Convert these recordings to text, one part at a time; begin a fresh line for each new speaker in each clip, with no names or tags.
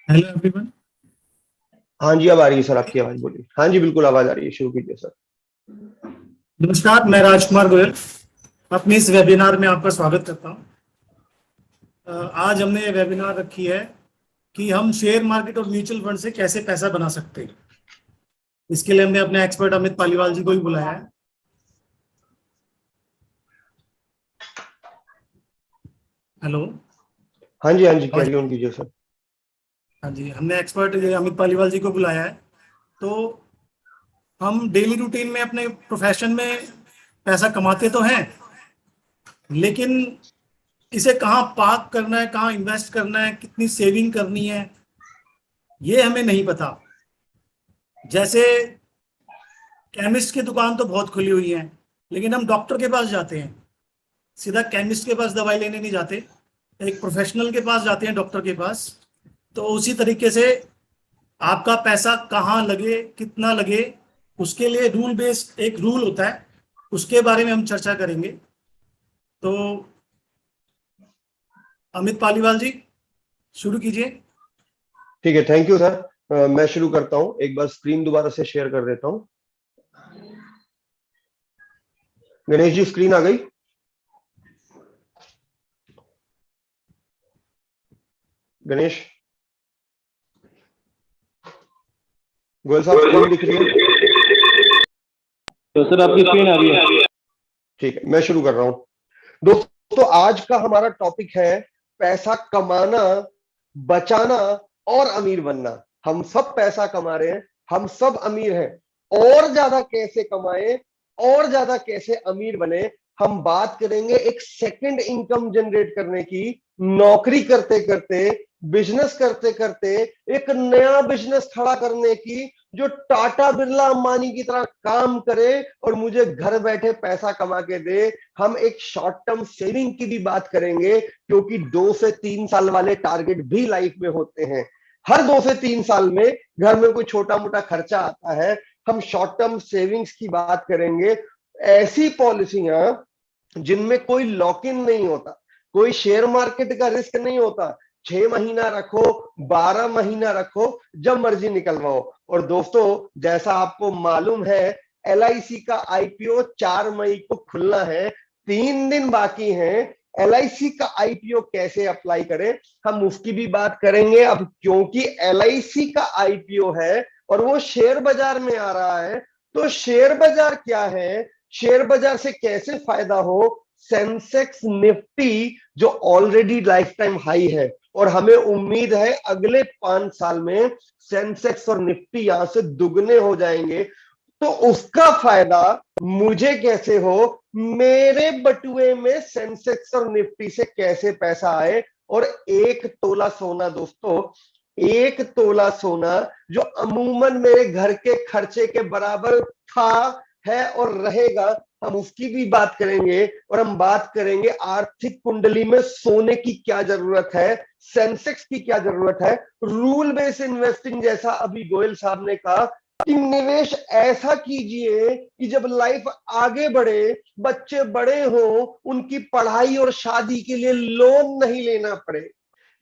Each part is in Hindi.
Hello everyone.
हाँ जी, अब आ रही है सर आपकी आवाज। बोलिए। हाँ जी, बिल्कुल आवाज आ रही है, शुरू कीजिए सर।
नमस्कार, मैं राजकुमार गोयल अपने इस वेबिनार में आपका स्वागत करता हूं। आज हमने ये वेबिनार रखी है कि हम शेयर मार्केट और म्यूचुअल फंड से कैसे पैसा बना सकते हैं। इसके लिए हमने अपने एक्सपर्ट अमित पालीवाल जी को भी बुलाया है। हेलो।
हाँ जी,
आवाज।
कैरी ऑन कीजिए सर।
हाँ जी, हमने एक्सपर्ट अमित पालीवाल जी को बुलाया है। तो हम डेली रूटीन में अपने प्रोफेशन में पैसा कमाते तो हैं, लेकिन इसे कहाँ पार्क करना है, कहाँ इन्वेस्ट करना है, कितनी सेविंग करनी है, ये हमें नहीं पता। जैसे केमिस्ट की दुकान तो बहुत खुली हुई है, लेकिन हम डॉक्टर के पास जाते हैं, सीधा केमिस्ट के पास दवाई लेने नहीं जाते, एक प्रोफेशनल के पास जाते हैं, डॉक्टर के पास। तो उसी तरीके से आपका पैसा कहाँ लगे, कितना लगे, उसके लिए रूल बेस्ड एक रूल होता है, उसके बारे में हम चर्चा करेंगे। तो अमित पालीवाल जी, शुरू कीजिए।
ठीक है, थैंक यू सर। मैं शुरू करता हूँ। एक बार स्क्रीन दोबारा से शेयर कर देता हूँ। गणेश जी, स्क्रीन आ गई? गणेश, गोयल साहब, स्क्रीन दिख रही है?
तो सर आपकी स्क्रीन आ रही है।
ठीक है, मैं शुरू कर रहा हूँ। दोस्तों, आज का हमारा टॉपिक है पैसा कमाना, बचाना और अमीर बनना। हम सब पैसा कमा रहे हैं, हम सब अमीर हैं। और ज्यादा कैसे कमाएं, और ज्यादा कैसे अमीर बने, हम बात करेंगे एक सेकंड इनकम जनरेट करने की। नौकरी करते करते, बिजनेस करते करते एक नया बिजनेस खड़ा करने की, जो टाटा बिरला अंबानी की तरह काम करे और मुझे घर बैठे पैसा कमा के दे। हम एक शॉर्ट टर्म सेविंग की भी बात करेंगे, क्योंकि 2 से 3 साल वाले टारगेट भी लाइफ में होते हैं। हर 2 से 3 साल में घर में कोई छोटा मोटा खर्चा आता है। हम शॉर्ट टर्म सेविंग्स की बात करेंगे, ऐसी पॉलिसियां जिनमें कोई लॉक इन नहीं होता, कोई शेयर मार्केट का रिस्क नहीं होता। 6 महीना रखो, 12 महीना रखो, जब मर्जी निकलवाओ। और दोस्तों, जैसा आपको मालूम है, LIC का IPO 4 मई को खुलना है, 3 दिन बाकी हैं। LIC का IPO कैसे अप्लाई करें, हम उसकी भी बात करेंगे। अब क्योंकि LIC का IPO है और वो शेयर बाजार में आ रहा है, तो शेयर बाजार क्या है, शेयर बाजार से कैसे फायदा हो। सेंसेक्स निफ्टी जो ऑलरेडी लाइफ टाइम हाई है, और हमें उम्मीद है अगले 5 साल में सेंसेक्स और निफ्टी यहां से दुगने हो जाएंगे, तो उसका फायदा मुझे कैसे हो, मेरे बटुए में सेंसेक्स और निफ्टी से कैसे पैसा आए। और 1 तोला सोना दोस्तों, 1 तोला सोना जो अमूमन मेरे घर के खर्चे के बराबर था, है और रहेगा, हम उसकी भी बात करेंगे। और हम बात करेंगे आर्थिक कुंडली में सोने की क्या जरूरत है, सेंसेक्स की क्या जरूरत है। रूल बेस्ड इन्वेस्टिंग, जैसा अभी गोयल साहब ने कहा, कि निवेश ऐसा कीजिए कि जब लाइफ आगे बढ़े, बच्चे बड़े हों, उनकी पढ़ाई और शादी के लिए लोन नहीं लेना पड़े।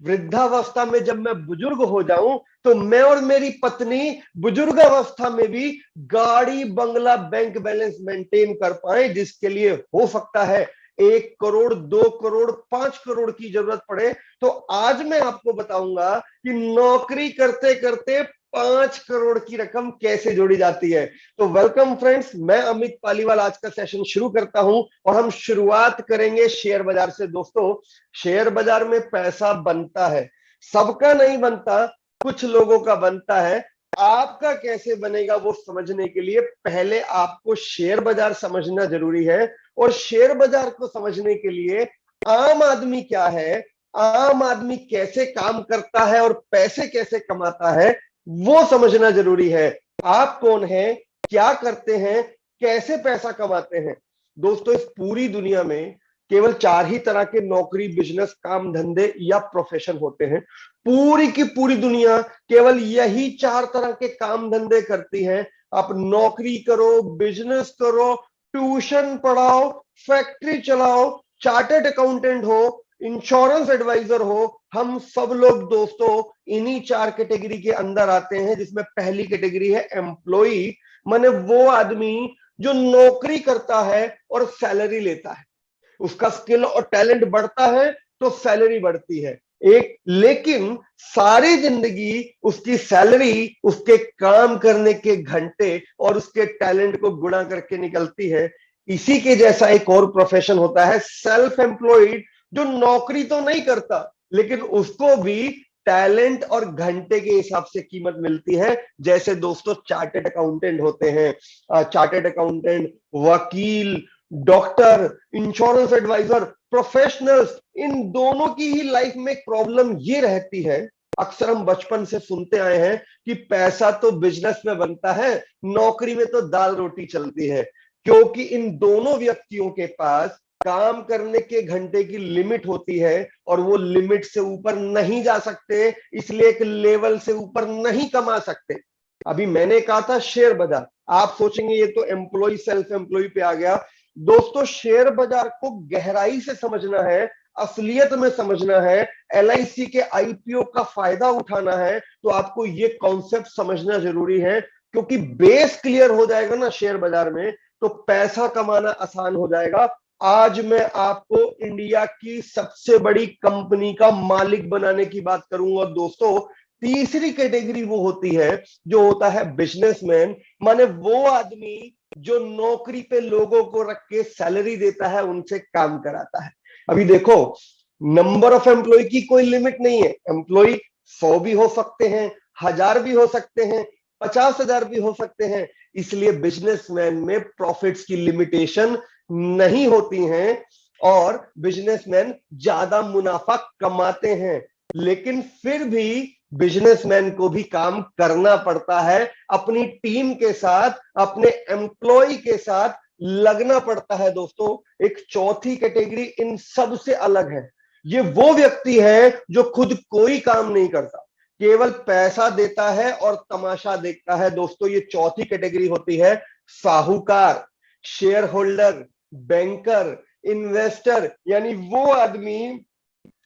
वृद्धावस्था में जब मैं बुजुर्ग हो जाऊं, तो मैं और मेरी पत्नी बुजुर्ग अवस्था में भी गाड़ी, बंगला, बैंक बैलेंस मेंटेन कर पाए, जिसके लिए हो सकता है 1 करोड़, 2 करोड़, 5 करोड़ की जरूरत पड़े। तो आज मैं आपको बताऊंगा कि नौकरी करते करते 5 करोड़ की रकम कैसे जोड़ी जाती है। तो वेलकम फ्रेंड्स, मैं अमित पालीवाल आज का सेशन शुरू करता हूं, और हम शुरुआत करेंगे शेयर बाजार से। दोस्तों, शेयर बाजार में पैसा बनता है, सबका नहीं बनता, कुछ लोगों का बनता है। आपका कैसे बनेगा वो समझने के लिए पहले आपको शेयर बाजार समझना जरूरी है। और शेयर बाजार को समझने के लिए आम आदमी क्या है, आम आदमी कैसे काम करता है और पैसे कैसे कमाता है, वो समझना जरूरी है। आप कौन हैं, क्या करते हैं, कैसे पैसा कमाते हैं। दोस्तों, इस पूरी दुनिया में केवल 4 ही तरह के नौकरी, बिजनेस, काम धंधे या प्रोफेशन होते हैं। पूरी की पूरी दुनिया केवल यही 4 तरह के काम धंधे करती है। आप नौकरी करो, बिजनेस करो, ट्यूशन पढ़ाओ, फैक्ट्री चलाओ, चार्टर्ड अकाउंटेंट हो, इंश्योरेंस एडवाइजर हो, हम सब लोग दोस्तों इन्हीं 4 कैटेगरी के अंदर आते हैं, जिसमें पहली कैटेगरी है एम्प्लॉई, माने वो आदमी जो नौकरी करता है और सैलरी लेता है। उसका स्किल और टैलेंट बढ़ता है तो सैलरी बढ़ती है एक, लेकिन सारी जिंदगी उसकी सैलरी उसके काम करने के घंटे और उसके टैलेंट को गुणा करके निकलती है। इसी के जैसा एक और प्रोफेशन होता है सेल्फ एम्प्लॉयड, जो नौकरी तो नहीं करता लेकिन उसको भी टैलेंट और घंटे के हिसाब से कीमत मिलती है। जैसे दोस्तों चार्टेड अकाउंटेंट होते हैं, चार्टेड अकाउंटेंट, वकील, डॉक्टर, इंश्योरेंस एडवाइजर, प्रोफेशनल्स, इन दोनों की ही लाइफ में एक प्रॉब्लम ये रहती है, अक्सर हम बचपन से सुनते आए हैं कि पैसा तो बिजनेस में बनता है, नौकरी में तो दाल रोटी चलती है। क्योंकि इन दोनों व्यक्तियों के पास काम करने के घंटे की लिमिट होती है और वो लिमिट से ऊपर नहीं जा सकते, इसलिए एक लेवल से ऊपर नहीं कमा सकते। अभी मैंने कहा था शेयर बाजार, आप सोचेंगे ये तो एम्प्लॉय सेल्फ एम्प्लॉय पे आ गया। दोस्तों शेयर बाजार को गहराई से समझना है, असलियत में समझना है, एलआईसी के आईपीओ का फायदा उठाना है, तो आपको ये कॉन्सेप्ट समझना जरूरी है। क्योंकि बेस क्लियर हो जाएगा ना शेयर बाजार में, तो पैसा कमाना आसान हो जाएगा। आज मैं आपको इंडिया की सबसे बड़ी कंपनी का मालिक बनाने की बात करूंगा दोस्तों। तीसरी कैटेगरी वो होती है जो होता है बिजनेसमैन, माने वो आदमी जो नौकरी पे लोगों को रख के सैलरी देता है, उनसे काम कराता है। अभी देखो, नंबर ऑफ एम्प्लॉय की कोई लिमिट नहीं है, एम्प्लॉय 100 भी हो सकते हैं, 1000 भी हो सकते हैं, 50,000 भी हो सकते हैं। इसलिए बिजनेसमैन में प्रॉफिट्स की लिमिटेशन नहीं होती हैं और बिजनेसमैन ज्यादा मुनाफा कमाते हैं। लेकिन फिर भी बिजनेसमैन को भी काम करना पड़ता है, अपनी टीम के साथ, अपने एम्प्लॉय के साथ लगना पड़ता है दोस्तों। एक चौथी कैटेगरी इन सब से अलग है, ये वो व्यक्ति है जो खुद कोई काम नहीं करता, केवल पैसा देता है और तमाशा देखता है। दोस्तों ये चौथी कैटेगरी होती है साहूकार, शेयर होल्डर, बैंकर, इन्वेस्टर, यानी वो आदमी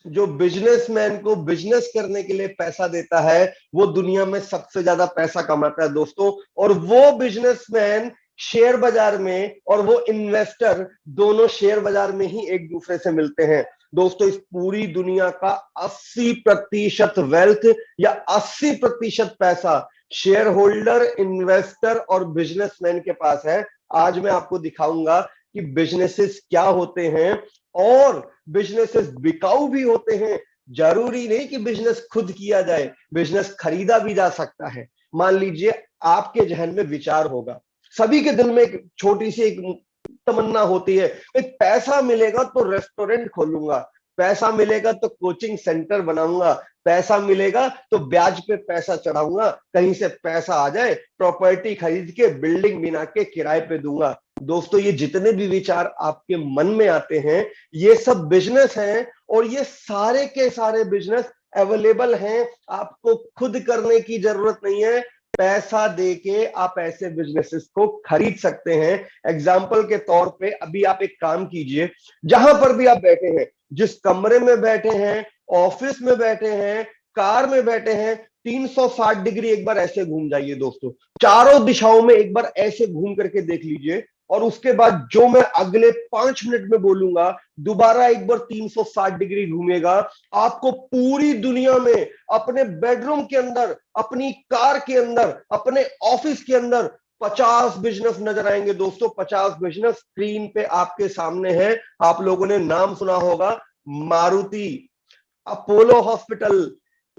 जो बिजनेसमैन को बिजनेस करने के लिए पैसा देता है, वो दुनिया में सबसे ज्यादा पैसा कमाता है दोस्तों। और वो बिजनेसमैन शेयर बाजार में और वो इन्वेस्टर दोनों शेयर बाजार में ही एक दूसरे से मिलते हैं दोस्तों। इस पूरी दुनिया का 80% वेल्थ या 80% पैसा शेयर होल्डर, इन्वेस्टर और बिजनेसमैन के पास है। आज मैं आपको दिखाऊंगा कि बिजनेसेस क्या होते हैं और बिजनेसेस बिकाऊ भी होते हैं। जरूरी नहीं कि बिजनेस खुद किया जाए, बिजनेस खरीदा भी जा सकता है। मान लीजिए आपके जहन में विचार होगा, सभी के दिल में एक छोटी सी एक तमन्ना होती है, पैसा मिलेगा तो रेस्टोरेंट खोलूंगा, पैसा मिलेगा तो कोचिंग सेंटर बनाऊंगा, पैसा मिलेगा तो ब्याज पे पैसा चढ़ाऊंगा, कहीं से पैसा आ जाए प्रॉपर्टी खरीद के बिल्डिंग बना के किराए पे दूंगा। दोस्तों ये जितने भी विचार आपके मन में आते हैं, ये सब बिजनेस हैं और ये सारे के सारे बिजनेस अवेलेबल हैं, आपको खुद करने की जरूरत नहीं है। पैसा देके आप ऐसे बिजनेसेस को खरीद सकते हैं। एग्जाम्पल के तौर पे अभी आप एक काम कीजिए, जहां पर भी आप बैठे हैं, जिस कमरे में बैठे हैं, ऑफिस में बैठे हैं, कार में बैठे हैं, 360 डिग्री एक बार ऐसे घूम जाइए दोस्तों, चारों दिशाओं में एक बार ऐसे घूम करके देख लीजिए। और उसके बाद जो मैं अगले 5 मिनट में बोलूंगा, दोबारा एक बार 360 डिग्री घूमेगा। आपको पूरी दुनिया में, अपने बेडरूम के अंदर, अपनी कार के अंदर, अपने ऑफिस के अंदर 50 बिजनेस नजर आएंगे दोस्तों। 50 बिजनेस स्क्रीन पे आपके सामने है। आप लोगों ने नाम सुना होगा, Maruti, Apollo Hospital,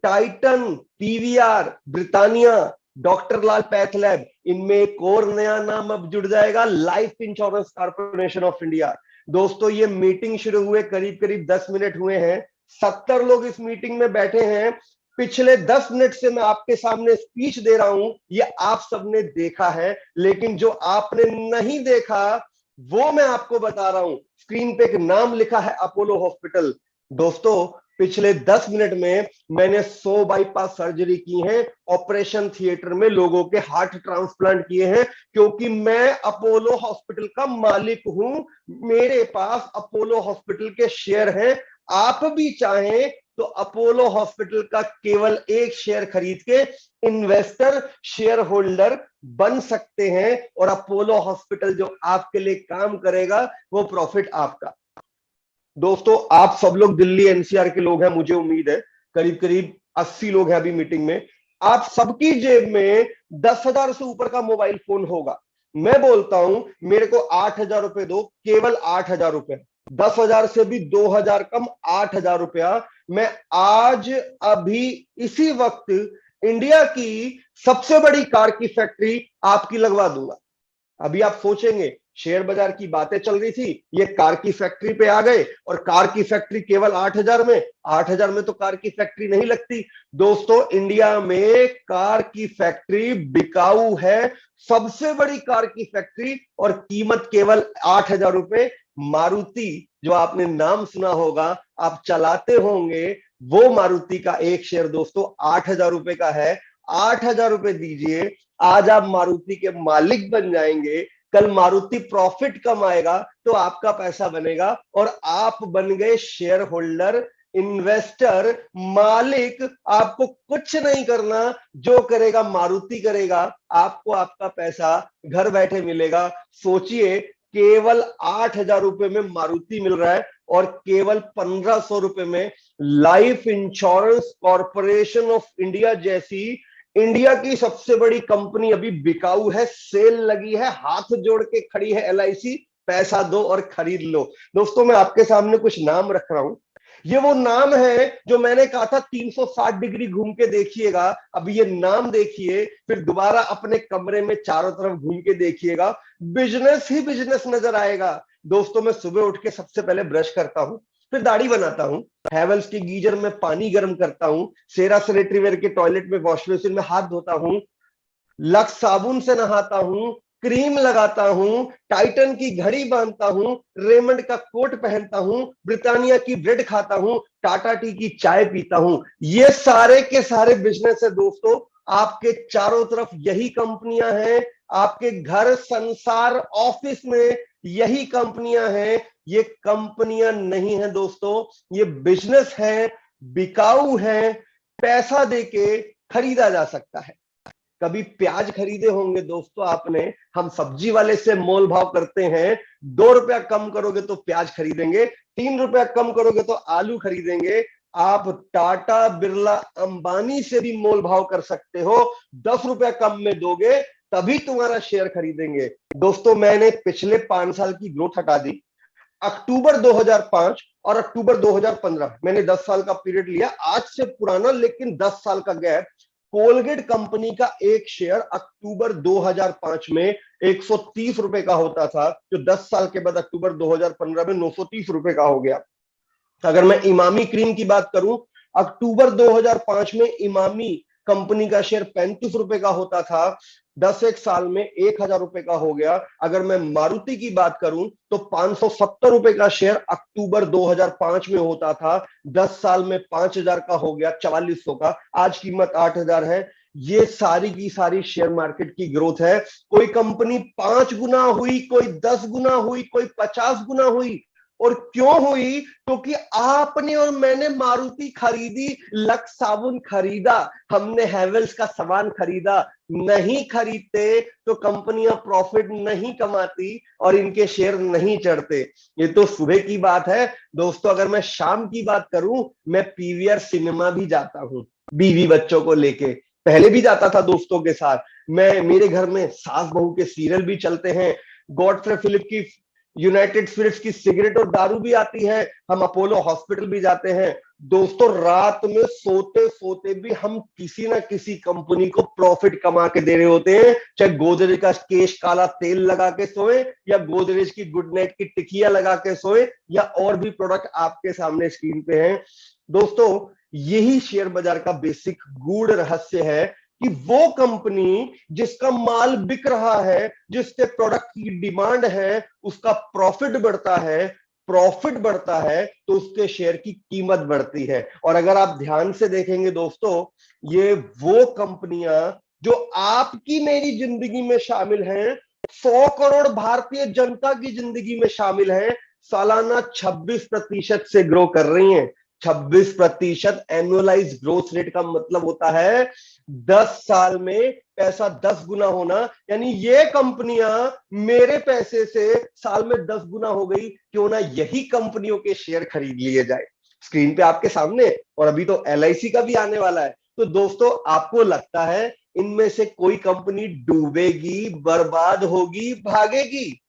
Titan, PVR, Britannia, doctor Lal Path Lab. इनमें एक और नया नाम अब जुड़ जाएगा, Life Insurance Corporation of India. दोस्तों ये मीटिंग शुरू हुए करीब करीब 10 मिनट हुए हैं, 70 लोग इस मीटिंग में बैठे हैं। पिछले 10 मिनट से मैं आपके सामने स्पीच दे रहा हूं, ये आप सबने देखा है, लेकिन जो आपने नहीं देखा वो मैं आपको बता रहा हूं। स्क्रीन पे एक नाम लिखा है, अपोलो हॉस्पिटल। दोस्तों पिछले 10 मिनट में मैंने 100 बाईपास सर्जरी की है, ऑपरेशन थिएटर में लोगों के हार्ट ट्रांसप्लांट किए हैं, क्योंकि मैं अपोलो हॉस्पिटल का मालिक हूं, मेरे पास अपोलो हॉस्पिटल के शेयर हैं। आप भी चाहें तो अपोलो हॉस्पिटल का केवल एक शेयर खरीद के इन्वेस्टर शेयर होल्डर बन सकते हैं, और अपोलो हॉस्पिटल जो आपके लिए काम करेगा वो प्रॉफिट आपका। दोस्तों आप सब लोग दिल्ली एनसीआर के लोग हैं, मुझे उम्मीद है करीब करीब 80 लोग हैं अभी मीटिंग में। आप सबकी जेब में 10,000 से ऊपर का मोबाइल फोन होगा। मैं बोलता हूं मेरे को 8,000 रुपए दो, केवल 8,000 रुपए, 10,000 से भी 2,000 कम, 8,000 रुपया मैं आज अभी इसी वक्त इंडिया की सबसे बड़ी कार की फैक्ट्री आपकी लगवा दूंगा। अभी आप सोचेंगे शेयर बाजार की बातें चल रही थी, ये कार की फैक्ट्री पे आ गए, और कार की फैक्ट्री केवल 8,000 में। 8,000 में तो कार की फैक्ट्री नहीं लगती दोस्तों। इंडिया में कार की फैक्ट्री बिकाऊ है, सबसे बड़ी कार की फैक्ट्री, और कीमत केवल 8,000 रुपए। मारुति, जो आपने नाम सुना होगा, आप चलाते होंगे, वो मारुति का एक शेयर दोस्तों 8,000 रुपए का है। 8,000 रुपए दीजिए, आज आप मारुति के मालिक बन जाएंगे, कल मारुति प्रॉफिट कमाएगा तो आपका पैसा बनेगा, और आप बन गए शेयर होल्डर, इन्वेस्टर, मालिक। आपको कुछ नहीं करना, जो करेगा मारुति करेगा, आपको आपका पैसा घर बैठे मिलेगा। सोचिए, केवल 8,000 रुपए में मारुति मिल रहा है, और केवल 1,500 रुपए में life Insurance Corporation of India जैसी इंडिया की सबसे बड़ी कंपनी अभी बिकाऊ है, सेल लगी है, हाथ जोड़ के खड़ी है एलआईसी, पैसा दो और खरीद लो। दोस्तों मैं आपके सामने कुछ नाम रख रहा हूं, ये वो नाम है जो मैंने कहा था 360 डिग्री घूम के देखिएगा। अभी ये नाम देखिए, फिर दोबारा अपने कमरे में चारों तरफ घूम के देखिएगा, बिजनेस ही बिजनेस नजर आएगा। दोस्तों मैं सुबह उठ के सबसे पहले ब्रश करता हूं, फिर दाढ़ी बनाता हूं, हैवेल्स के गीजर में पानी गर्म करता हूं, सेरा सैनिटरीवेयर के टॉयलेट में वॉश बेसिन में हाथ धोता हूं, लक्स साबुन से नहाता हूं, क्रीम लगाता हूं, टाइटन की घड़ी बांधता हूं, रेमंड का कोट पहनता हूं, ब्रिटानिया की ब्रेड खाता हूं, टाटा टी की चाय पीता हूं। ये सारे के सारे बिजनेस है दोस्तों। आपके चारों तरफ यही कंपनियां हैं, आपके घर, संसार, ऑफिस में यही कंपनियां हैं। ये कंपनियां नहीं है दोस्तों, ये बिजनेस है, बिकाऊ है, पैसा देके खरीदा जा सकता है। कभी प्याज खरीदे होंगे दोस्तों आपने, हम सब्जी वाले से मोल भाव करते हैं, 2 रुपया कम करोगे तो प्याज खरीदेंगे, 3 रुपया कम करोगे तो आलू खरीदेंगे। आप टाटा, बिरला, अंबानी से भी मोल भाव कर सकते हो, 10 रुपया कम में दोगे तभी तुम्हारा शेयर खरीदेंगे। दोस्तों मैंने पिछले 5 साल की ग्रोथ हटा दी, अक्टूबर 2005 और अक्टूबर 2015 मैंने 10 साल का पीरियड लिया, आज से पुराना लेकिन 10 साल का गैप। कोलगेट कंपनी का एक शेयर अक्टूबर 2005 में 130 रुपए का होता था, जो 10 साल के बाद अक्टूबर 2015 में 930 रुपए का हो गया। अगर मैं इमामी क्रीम की बात करूं, अक्टूबर 2005 में इमामी कंपनी का शेयर 35 रुपए का होता था, 10 साल में 1,000 रुपए का हो गया। अगर मैं मारुति की बात करूं तो 570 रुपए का शेयर अक्टूबर 2005 में होता था, 10 साल में 5,000 का हो गया, 4400 का, आज कीमत 8,000 है। ये सारी की सारी शेयर मार्केट की ग्रोथ है। कोई कंपनी 5 गुना हुई, कोई 10 गुना हुई, कोई 50 गुना हुई, और क्यों हुई? क्योंकि आपने और मैंने मारुति खरीदी, लक्स साबुन खरीदा, हमने हैवेल्स का सामान खरीदा। नहीं खरीदते तो कंपनियां प्रॉफिट नहीं कमाती और इनके शेयर नहीं चढ़ते। ये तो सुबह की बात है दोस्तों। अगर मैं शाम की बात करूं, मैं पीवीआर सिनेमा भी जाता हूं, बीवी बच्चों को लेके, पहले भी जाता था दोस्तों के साथ। मेरे घर में सास बहू के सीरियल भी चलते हैं, गॉडफ्रे फिलिप की यूनाइटेड स्पिरिट्स की सिगरेट और दारू भी आती है, हम अपोलो हॉस्पिटल भी जाते हैं। दोस्तों रात में सोते सोते भी हम किसी ना किसी कंपनी को प्रॉफिट कमा के दे रहे होते हैं, चाहे गोदरेज का केश काला तेल लगा के सोए, या गोदरेज की गुड नाइट की टिकिया लगा के सोए, या और भी प्रोडक्ट आपके सामने स्क्रीन पे हैं। दोस्तों यही शेयर बाजार का बेसिक गूढ़ रहस्य है कि वो कंपनी जिसका माल बिक रहा है, जिसके प्रोडक्ट की डिमांड है, उसका प्रॉफिट बढ़ता है, प्रॉफिट बढ़ता है तो उसके शेयर की कीमत बढ़ती है। और अगर आप ध्यान से देखेंगे दोस्तों, ये वो कंपनियां जो आपकी मेरी जिंदगी में शामिल हैं, 100 करोड़ भारतीय जनता की जिंदगी में शामिल हैं, सालाना 26% से ग्रो कर रही हैं। 26% एनुअलाइज ग्रोथ रेट का मतलब होता है 10 साल में पैसा 10 गुना होना। यानी ये कंपनियां मेरे पैसे से साल में 10 गुना हो गई, क्यों ना यही कंपनियों के शेयर खरीद लिए जाए। स्क्रीन पे आपके सामने, और अभी तो LIC का भी आने वाला है। तो दोस्तों, आपको लगता है इनमें से कोई कंपनी डूबेगी, बर्बाद होगी, भागेगी?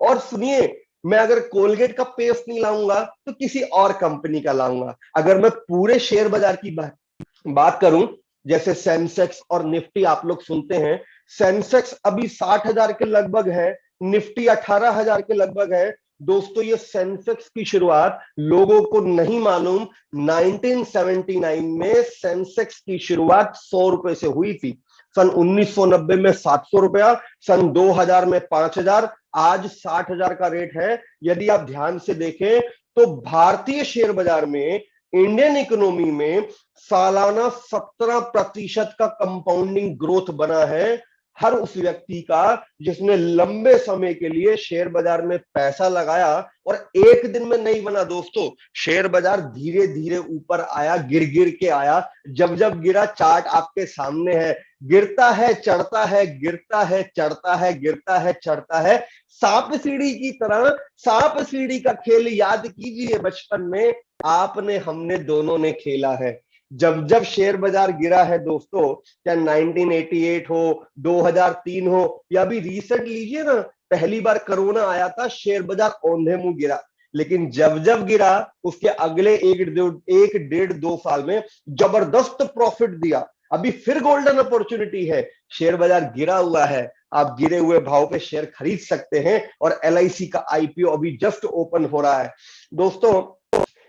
और सुनिए, मैं अगर कोलगेट का पेस्ट नहीं लाऊंगा तो किसी और कंपनी का लाऊंगा। अगर मैं पूरे शेयर बाजार की बात करूं, जैसे सेंसेक्स और निफ्टी आप लोग सुनते हैं, सेंसेक्स अभी 60,000 के लगभग है, निफ्टी 18,000 के लगभग है। दोस्तों, ये सेंसेक्स की शुरुआत लोगों को नहीं मालूम, 1979 में सेंसेक्स की शुरुआत 100 रुपए से हुई थी। सन 1990 में 700 रुपया, सन 2000 में 5000, आज 60,000 का रेट है। यदि आप ध्यान से देखें तो भारतीय शेयर बाजार में, इंडियन इकोनॉमी में सालाना 17% का कंपाउंडिंग ग्रोथ बना है हर उस व्यक्ति का जिसने लंबे समय के लिए शेयर बाजार में पैसा लगाया। और एक दिन में नहीं बना दोस्तों, शेयर बाजार धीरे धीरे ऊपर आया, गिर गिर के आया। जब जब गिरा, चार्ट आपके सामने है, गिरता है चढ़ता है, गिरता है चढ़ता है, गिरता है चढ़ता है। सांप सीढ़ी की तरह, सांप सीढ़ी का खेल याद कीजिए, बचपन में आपने हमने दोनों ने खेला है। जब जब शेयर बाजार गिरा है दोस्तों, चाहे 1988 हो, 2003 हो, या अभी रिसेंट लीजिए ना, पहली बार कोरोना आया था, शेयर बाजार औंधे मुंह गिरा। लेकिन जब जब गिरा, उसके अगले 1.5-2 साल में जबरदस्त प्रॉफिट दिया। अभी फिर गोल्डन अपॉर्चुनिटी है, शेयर बाजार गिरा हुआ है, आप गिरे हुए भाव पे शेयर खरीद सकते हैं। और LIC का IPO अभी जस्ट ओपन हो रहा है। दोस्तों,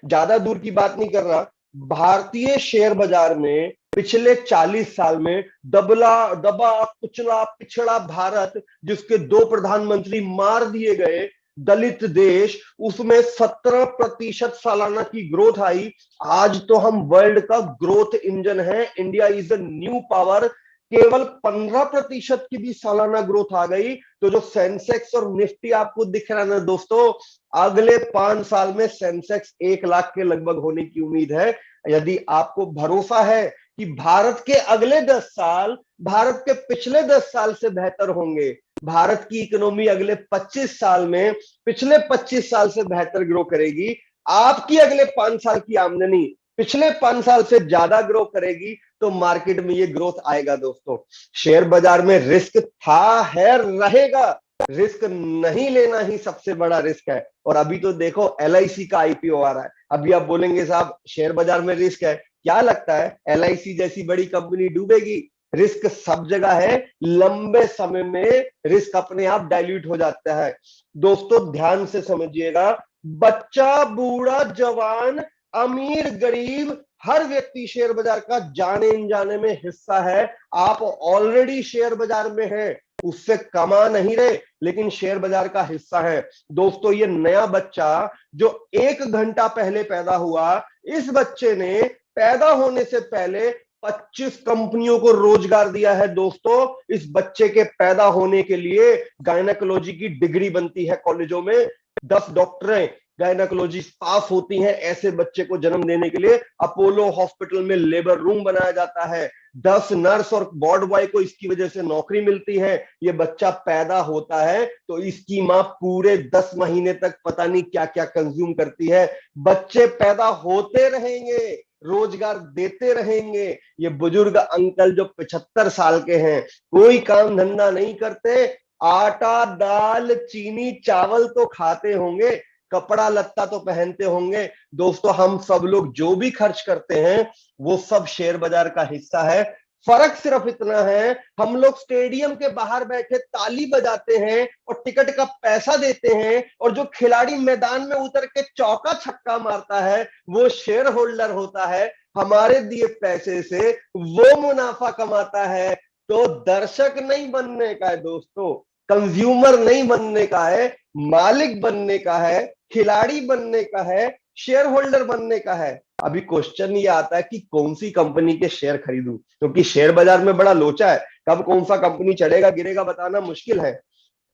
ज्यादा दूर की बात नहीं कर रहा, भारतीय शेयर बाजार में पिछले 40 साल में दबा कुचला पिछड़ा भारत, जिसके 2 प्रधानमंत्री मार दिए गए, दलित देश, उसमें 17% सालाना की ग्रोथ आई। आज तो हम वर्ल्ड का ग्रोथ इंजन है, India is a new power. केवल 15% की भी सालाना ग्रोथ आ गई। तो जो सेंसेक्स और निफ्टी आपको दिख रहा है ना दोस्तों, अगले 5 साल में सेंसेक्स 1 लाख के लगभग होने की उम्मीद है। यदि आपको भरोसा है कि भारत के अगले 10 साल भारत के पिछले 10 साल से बेहतर होंगे, भारत की इकोनॉमी अगले 25 साल में पिछले 25 साल से बेहतर ग्रो करेगी, आपकी अगले 5 साल की आमदनी पिछले 5 साल से ज्यादा ग्रो करेगी, तो मार्केट में ये ग्रोथ आएगा। दोस्तों, शेयर बाजार में रिस्क था, है, रहेगा। रिस्क नहीं लेना ही सबसे बड़ा रिस्क है। और अभी तो देखो, LIC का IPO आ रहा है। अभी आप बोलेंगे साहब शेयर बाजार में रिस्क है, क्या लगता है LIC जैसी बड़ी कंपनी डूबेगी? रिस्क सब जगह है, लंबे समय में रिस्क अपने आप डाइल्यूट हो जाता है। दोस्तों, ध्यान से समझिएगा, बच्चा, बूढ़ा, जवान, अमीर, गरीब, हर व्यक्ति शेयर बाजार का जाने अनजाने में हिस्सा है। आप ऑलरेडी शेयर बाजार में हैं, उससे कमा नहीं रहे, लेकिन शेयर बाजार का हिस्सा है। दोस्तों, ये नया बच्चा जो 1 घंटा पहले पैदा हुआ, इस बच्चे ने पैदा होने से पहले 25 कंपनियों को रोजगार दिया है। दोस्तों, इस बच्चे के पैदा होने के लिए गायनेकोलॉजी की डिग्री बनती है कॉलेजों में, 10 डॉक्टरें गायनेकोलॉजी पास होती हैं ऐसे बच्चे को जन्म देने के लिए। अपोलो हॉस्पिटल में लेबर रूम बनाया जाता है, 10 नर्स और वार्ड बॉय को इसकी वजह से नौकरी मिलती है। ये बच्चा पैदा होता है तो इसकी माँ पूरे 10 महीने तक पता नहीं क्या क्या कंज्यूम करती है। बच्चे पैदा होते रहेंगे, रोजगार देते रहेंगे। ये बुजुर्ग अंकल जो 75 साल के हैं, कोई काम धंधा नहीं करते, आटा, दाल, चीनी, चावल तो खाते होंगे, कपड़ा लत्ता तो पहनते होंगे। दोस्तों, हम सब लोग जो भी खर्च करते हैं वो सब शेयर बाजार का हिस्सा है। फर्क सिर्फ इतना है, हम लोग स्टेडियम के बाहर बैठे ताली बजाते हैं और टिकट का पैसा देते हैं, और जो खिलाड़ी मैदान में उतर के चौका छक्का मारता है वो शेयर होल्डर होता है, हमारे दिए पैसे से वो मुनाफा कमाता है। तो दर्शक नहीं बनने का है दोस्तों, कंज्यूमर नहीं बनने का है, मालिक बनने का है, खिलाड़ी बनने का है, शेयर होल्डर बनने का है। अभी क्वेश्चन ये आता है कि कौन सी कंपनी के शेयर खरीदूं, क्योंकि शेयर बाजार में बड़ा लोचा है, कब कौन सा कंपनी चढ़ेगा गिरेगा बताना मुश्किल है।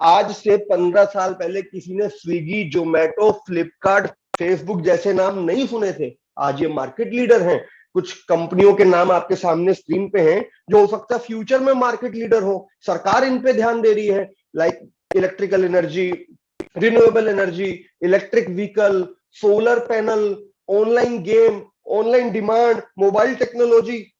आज से 15 साल पहले किसी ने स्विगी, जोमेटो, फ्लिपकार्ट, फेसबुक जैसे नाम नहीं सुने थे। आज ये मार्केट लीडर हैं। कुछ कंपनियों के नाम आपके सामने स्क्रीन पे हैं जो हो सकता है फ्यूचर में मार्केट लीडर हो। सरकार इन पे ध्यान दे रही है, like electrical energy, renewable energy, electric vehicle, solar panel, online game, online demand, mobile technology.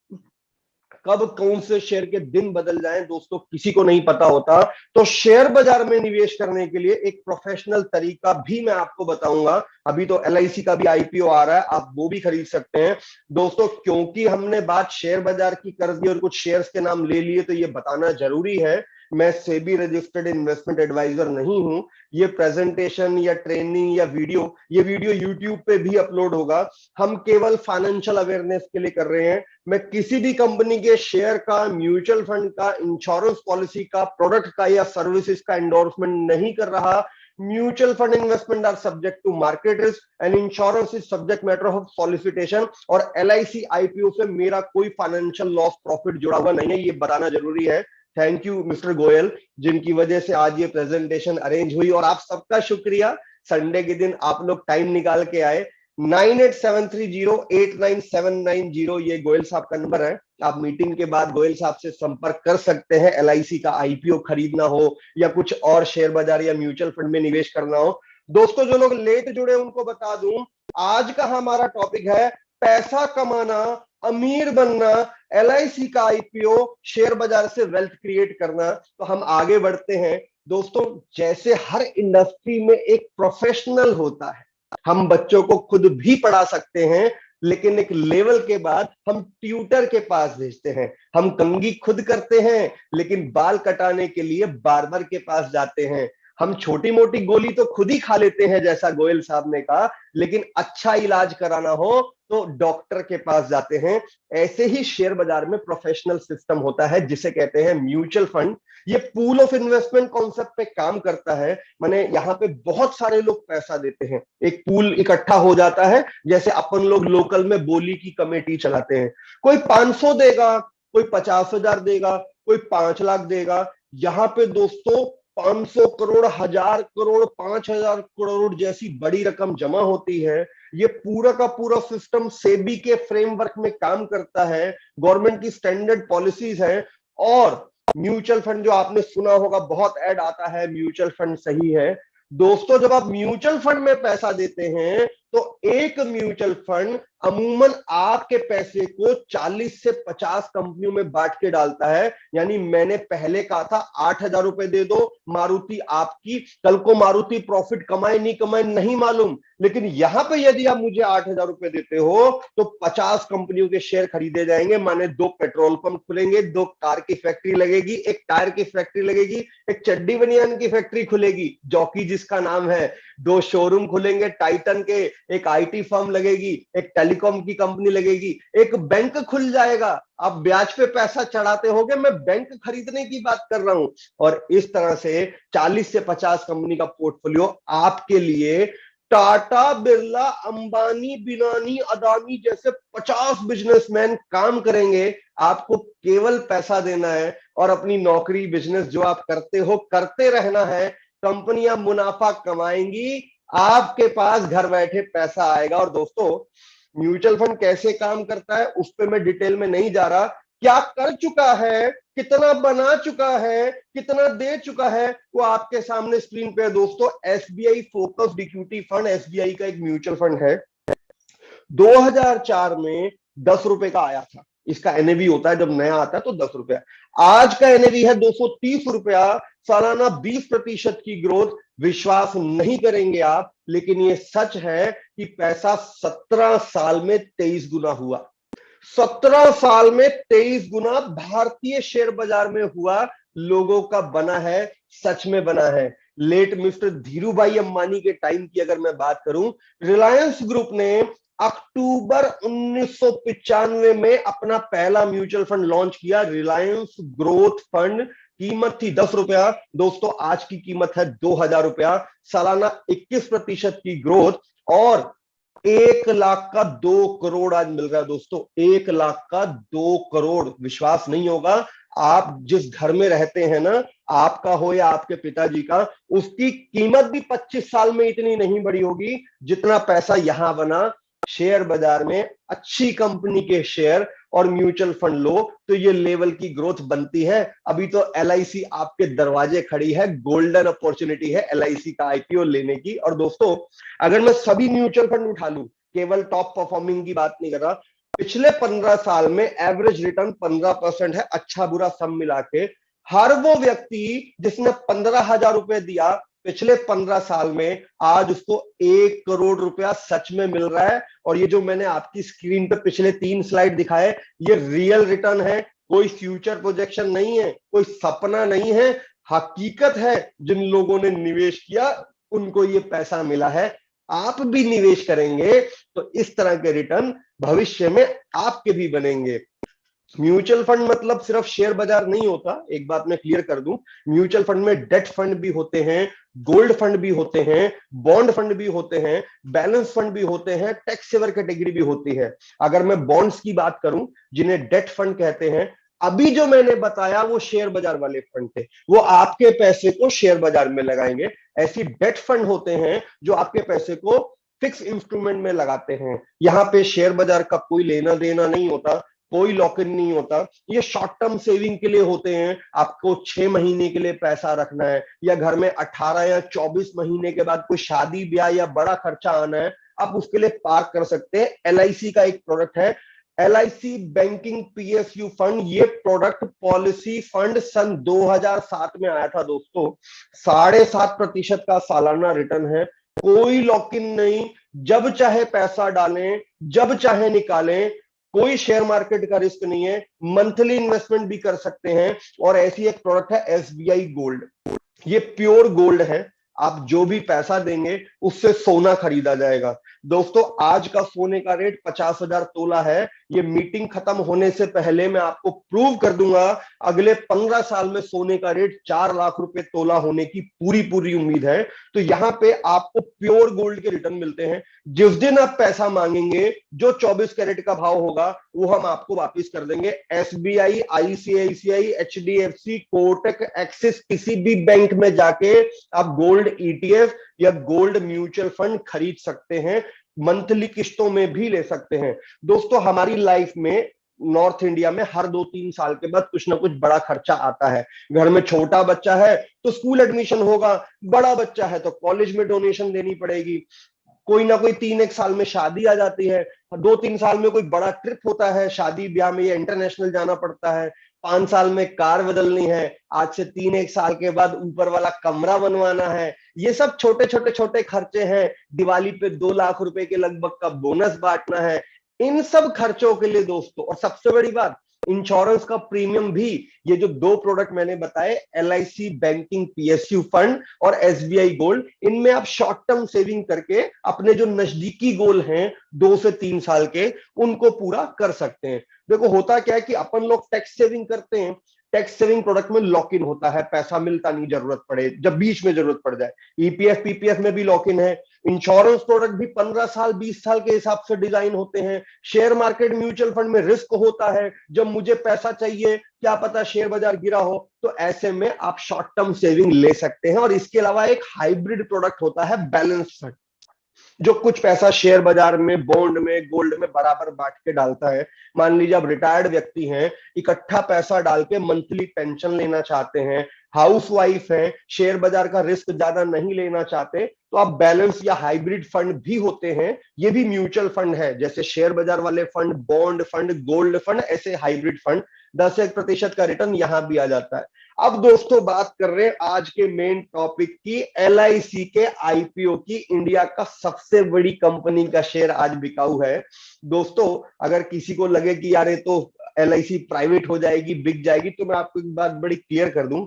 कब कौन से शेयर के दिन बदल जाएं दोस्तों किसी को नहीं पता होता। तो शेयर बाजार में निवेश करने के लिए एक प्रोफेशनल तरीका भी मैं आपको बताऊंगा। अभी तो LIC का भी IPO आ रहा है, आप वो भी खरीद सकते हैं दोस्तों। क्योंकि हमने बात शेयर बाजार की कर दी और कुछ शेयर्स के नाम ले लिए, तो ये बताना जरूरी है मैं सेबी रजिस्टर्ड इन्वेस्टमेंट एडवाइजर नहीं हूं। ये प्रेजेंटेशन या ट्रेनिंग या ये वीडियो यूट्यूब पे भी अपलोड होगा। हम केवल फाइनेंशियल अवेयरनेस के लिए कर रहे हैं। मैं किसी भी कंपनी के शेयर का, म्यूचुअल फंड का, इंश्योरेंस पॉलिसी का, प्रोडक्ट का या सर्विसेज का एंडोर्समेंट नहीं कर रहा। Mutual fund investment are subject to market risk and insurance is subject matter of solicitation. और LIC IPO से मेरा कोई फाइनेंशियल लॉस प्रॉफिट जुड़ा हुआ नहीं है, ये बताना जरूरी है। थैंक यू मिस्टर गोयल, जिनकी वजह से आज ये प्रेजेंटेशन अरेंज हुई। और आप सबका शुक्रिया, संडे के दिन आप लोग टाइम निकाल के आए। 9873089790 ये गोयल साहब का नंबर है। आप मीटिंग के बाद गोयल साहब से संपर्क कर सकते हैं। LIC का IPO खरीदना हो या कुछ और शेयर बाजार या म्यूचुअल फंड में निवेश करना हो। दोस्तों जो लोग लेट जुड़े उनको बता दूं, आज का हमारा टॉपिक है पैसा कमाना, अमीर बनना, LIC का IPO, शेयर बाजार से वेल्थ क्रिएट करना। तो हम आगे बढ़ते हैं दोस्तों। जैसे हर इंडस्ट्री में एक प्रोफेशनल होता है, हम बच्चों को खुद भी पढ़ा सकते हैं, लेकिन एक लेवल के बाद हम ट्यूटर के पास भेजते हैं। हम कंघी खुद करते हैं, लेकिन बाल कटाने के लिए बार्बर के पास जाते हैं। हम छोटी मोटी गोली तो खुद ही खा लेते हैं जैसा गोयल साहब ने कहा, लेकिन अच्छा इलाज कराना हो तो डॉक्टर के पास जाते हैं। ऐसे ही शेयर बाजार में प्रोफेशनल सिस्टम होता है जिसे कहते हैं म्यूचुअल फंड। ये पूल ऑफ इन्वेस्टमेंट कॉन्सेप्ट पे काम करता है। माने यहाँ पे बहुत सारे लोग पैसा देते हैं, एक पूल इकट्ठा हो जाता है। जैसे अपन लोग लोकल में बोली की कमेटी चलाते हैं, कोई 500 देगा, कोई 50,000 देगा, कोई 5 लाख देगा। यहाँ पे दोस्तों 500 करोड़, 1000 करोड़, 5000 करोड़ जैसी बड़ी रकम जमा होती है। ये पूरा का पूरा सिस्टम सेबी के फ्रेमवर्क में काम करता है, गवर्नमेंट की स्टैंडर्ड पॉलिसीज है। और म्यूचुअल फंड जो आपने सुना होगा, बहुत ऐड आता है म्यूचुअल फंड सही है। दोस्तों जब आप म्यूचुअल फंड में पैसा देते हैं तो एक म्यूचुअल फंड अमूमन आपके पैसे को 40 से 50 कंपनियों में बांट के डालता है। यानी मैंने पहले कहा था 8,000 रुपए दे दो, मारुति आपकी। कल को मारुति प्रॉफिट कमाए नहीं कमाए नहीं मालूम, लेकिन यहां पे यदि आप मुझे 8,000 रुपए देते हो तो 50 कंपनियों के शेयर खरीदे जाएंगे। माने 2 पेट्रोल पंप खुलेंगे, 2 कार की फैक्ट्री लगेगी, 1 टायर की फैक्ट्री लगेगी, 1 चड्डी बनियान की फैक्ट्री खुलेगी, जॉकी जिसका नाम है, 2 शोरूम खुलेंगे टाइटन के, 1 IT फर्म लगेगी, 1 टेलीकॉम की कंपनी लगेगी, 1 बैंक खुल जाएगा। आप ब्याज पे पैसा चढ़ाते होगे, मैं बैंक खरीदने की बात कर रहा हूं। और इस तरह से 40 से 50 कंपनी का पोर्टफोलियो आपके लिए टाटा, बिरला, अंबानी, बिनानी, अदानी जैसे 50 बिजनेसमैन काम करेंगे। आपको केवल पैसा देना है और अपनी नौकरी, बिजनेस जो आप करते हो करते रहना है। कंपनियां मुनाफा कमाएंगी, आपके पास घर बैठे पैसा आएगा। और दोस्तों म्यूचुअल फंड कैसे काम करता है उस पर मैं डिटेल में नहीं जा रहा। क्या कर चुका है, कितना बना चुका है, कितना दे चुका है, वो आपके सामने स्क्रीन पे है दोस्तों। SBI focused equity fund, SBI का एक म्यूचुअल फंड है। 2004 में 10 रुपए का आया था। इसका NAV होता है जब नया आता है तो 10 रुपया। आज का NAV है 230 रुपया। सालाना 20% की ग्रोथ। विश्वास नहीं करेंगे आप, लेकिन ये सच है कि पैसा 17 साल में 23 गुना हुआ। 17 साल में 23 गुना भारतीय शेयर बाजार में हुआ। लोगों का बना है, सच में बना है। लेट मिस्टर धीरू भाई अंबानी के टाइम की अगर मैं बात करूं, रिलायंस ग्रुप ने अक्टूबर 1995 में अपना पहला म्यूचुअल फंड लॉन्च किया, रिलायंस ग्रोथ फंड। कीमत थी 10 रुपया। दोस्तों आज की कीमत है 2000 रुपया। सालाना 21% की ग्रोथ और 1 लाख का 2 करोड़ आज मिल रहा है दोस्तों। 1 लाख का 2 करोड़, विश्वास नहीं होगा। आप जिस घर में रहते हैं ना, आपका हो या आपके पिताजी का, उसकी कीमत भी 25 साल में इतनी नहीं बढ़ी होगी जितना पैसा यहां बना। शेयर बाजार में अच्छी कंपनी के शेयर और म्यूचुअल फंड लो तो ये लेवल की ग्रोथ बनती है। अभी तो LIC आपके दरवाजे खड़ी है, गोल्डन अपॉर्चुनिटी है LIC का IPO लेने की। और दोस्तों, अगर मैं सभी म्यूचुअल फंड उठा लूं, केवल टॉप परफॉर्मिंग की बात नहीं कर रहा, पिछले 15 साल में एवरेज रिटर्न 15% है, अच्छा बुरा सब मिला के। हर वो व्यक्ति जिसने 15,000 रुपए दिया पिछले 15 साल में, आज उसको 1 करोड़ रुपया सच में मिल रहा है। और ये जो मैंने आपकी स्क्रीन पे पिछले 3 स्लाइड दिखाए, ये रियल रिटर्न है, कोई फ्यूचर प्रोजेक्शन नहीं है, कोई सपना नहीं है, हकीकत है। जिन लोगों ने निवेश किया उनको ये पैसा मिला है। आप भी निवेश करेंगे तो इस तरह के रिटर्न भविष्य में आपके भी बनेंगे। म्यूचुअल फंड मतलब सिर्फ शेयर बाजार नहीं होता, एक बात मैं क्लियर कर दूं। म्यूचुअल फंड में डेट फंड भी होते हैं, गोल्ड फंड भी होते हैं, बॉन्ड फंड भी होते हैं, बैलेंस फंड भी होते हैं, टैक्स सेवर कैटेगरी भी होती है। अगर मैं बॉन्ड्स की बात करूं, जिन्हें डेट फंड कहते हैं, अभी जो मैंने बताया वो शेयर बाजार वाले फंड थे, वो आपके पैसे को शेयर बाजार में लगाएंगे। ऐसी डेट फंड होते हैं जो आपके पैसे को फिक्स इंस्ट्रूमेंट में लगाते हैं। यहां पे शेयर बाजार का कोई लेना देना नहीं होता, कोई लॉक इन नहीं होता। ये शॉर्ट टर्म सेविंग के लिए होते हैं। आपको 6 महीने के लिए पैसा रखना है, या घर में 18 या 24 महीने के बाद कोई शादी ब्याह या बड़ा खर्चा आना है, आप उसके लिए पार्क कर सकते हैं। LIC का एक प्रोडक्ट है, LIC बैंकिंग PSU फंड। ये प्रोडक्ट पॉलिसी फंड सन 2007 में आया था दोस्तों। 7.5% का सालाना रिटर्न है, कोई लॉक इन नहीं, जब चाहे पैसा डालें, जब चाहे निकालें, कोई शेयर मार्केट का रिस्क नहीं है, मंथली इन्वेस्टमेंट भी कर सकते हैं। और ऐसी एक प्रोडक्ट है SBI गोल्ड, ये प्योर गोल्ड है। आप जो भी पैसा देंगे उससे सोना खरीदा जाएगा। दोस्तों, आज का सोने का रेट 50,000 तोला है। ये मीटिंग खत्म होने से पहले मैं आपको प्रूव कर दूंगा, अगले 15 साल में सोने का रेट 4 लाख रुपए तोला होने की पूरी उम्मीद है। तो यहां पे आपको प्योर गोल्ड के रिटर्न मिलते हैं। जिस दिन आप पैसा मांगेंगे, जो 24 कैरेट का भाव होगा वो हम आपको वापस कर देंगे। SBI, ICICI, HDFC, Kotak, axis, किसी भी बैंक में जाके आप गोल्ड ETF या गोल्ड म्यूचुअल फंड खरीद सकते हैं, मंथली किस्तों में भी ले सकते हैं। दोस्तों, हमारी लाइफ में नॉर्थ इंडिया में हर 2-3 साल के बाद कुछ ना कुछ बड़ा खर्चा आता है। घर में छोटा बच्चा है तो स्कूल एडमिशन होगा, बड़ा बच्चा है तो कॉलेज में डोनेशन देनी पड़ेगी, कोई ना कोई 3-1 साल में शादी आ जाती है, 2-3 साल में कोई बड़ा ट्रिप होता है, शादी ब्याह में या इंटरनेशनल जाना पड़ता है, 5 साल में कार बदलनी है, आज से 3-1 साल के बाद ऊपर वाला कमरा बनवाना है। ये सब छोटे खर्चे हैं। दिवाली पे 2 लाख रुपए के लगभग का बोनस बांटना है। इन सब खर्चों के लिए दोस्तों, और सबसे बड़ी बात, इंश्योरेंस का प्रीमियम भी, ये जो 2 प्रोडक्ट मैंने बताए, LIC बैंकिंग PSU फंड और SBI गोल्ड, इनमें आप शॉर्ट टर्म सेविंग करके अपने जो नजदीकी गोल हैं 2 से 3 साल के, उनको पूरा कर सकते हैं। देखो, होता क्या है कि अपन लोग टैक्स सेविंग करते हैं, टैक्स सेविंग प्रोडक्ट में लॉक इन होता है, पैसा मिलता नहीं जरूरत पड़े, जब बीच में जरूरत पड़ जाए। EPF PPF में भी लॉक इन है। इंश्योरेंस प्रोडक्ट भी 15 साल 20 साल के हिसाब से डिजाइन होते हैं। शेयर मार्केट म्यूचुअल फंड में रिस्क होता है, जब मुझे पैसा चाहिए, क्या पता शेयर बाजार गिरा हो, तो ऐसे में आप शॉर्ट टर्म सेविंग ले सकते हैं। और इसके अलावा एक हाइब्रिड प्रोडक्ट होता है बैलेंस फंड, जो कुछ पैसा शेयर बाजार में, बॉन्ड में, गोल्ड में बराबर बांट के डालता है। मान लीजिए आप रिटायर्ड व्यक्ति हैं, इकट्ठा पैसा डाल के मंथली पेंशन लेना चाहते हैं, हाउसवाइफ है, शेयर बाजार का रिस्क ज्यादा नहीं लेना चाहते, तो आप बैलेंस या हाइब्रिड फंड भी होते हैं, ये भी म्यूचुअल फंड है। जैसे शेयर बाजार वाले fund, bond fund, gold fund, ऐसे हाइब्रिड फंड 10-1% का रिटर्न यहां भी आ जाता है। अब दोस्तों, बात कर रहे हैं आज के मेन टॉपिक की, LIC के IPO की। इंडिया का सबसे बड़ी कंपनी का शेयर आज बिकाऊ है। दोस्तों, अगर किसी को लगे कि यार ये तो LIC प्राइवेट हो जाएगी, बिक जाएगी, तो मैं आपको एक बात बड़ी क्लियर कर दूं।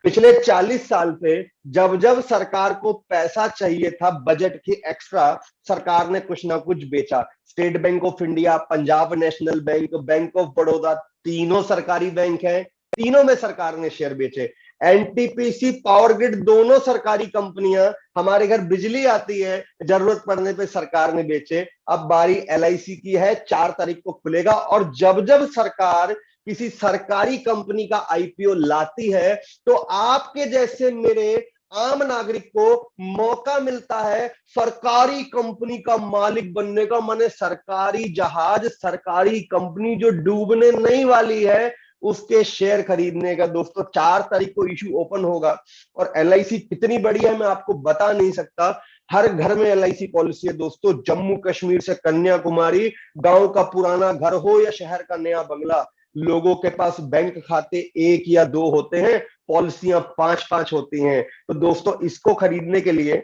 पिछले 40 साल से जब जब सरकार को पैसा चाहिए था बजट की एक्स्ट्रा, सरकार ने कुछ ना कुछ बेचा। State bank of India, Punjab national bank, bank of Baroda, तीनों सरकारी बैंक हैं, तीनों में सरकार ने शेयर बेचे। NTPC, पावर ग्रिड, दोनों सरकारी कंपनियां, हमारे घर बिजली आती है, जरूरत पड़ने पे सरकार ने बेचे। अब बारी LIC की है, 4 तारीख को खुलेगा। और जब जब सरकार किसी सरकारी कंपनी का आईपीओ लाती है, तो आपके जैसे मेरे आम नागरिक को मौका मिलता है सरकारी कंपनी का मालिक बनने का। माने सरकारी जहाज, सरकारी कंपनी जो डूबने नहीं वाली है, उसके शेयर खरीदने का। दोस्तों 4 तारीख को इशू ओपन होगा और एलआईसी कितनी बड़ी है मैं आपको बता नहीं सकता। हर घर में एलआईसी पॉलिसी है दोस्तों, जम्मू कश्मीर से कन्याकुमारी, गांव का पुराना घर हो या शहर का नया बंगला, लोगों के पास बैंक खाते 1 या 2 होते हैं, पॉलिसियां 5-5 होती हैं। तो दोस्तों इसको खरीदने के लिए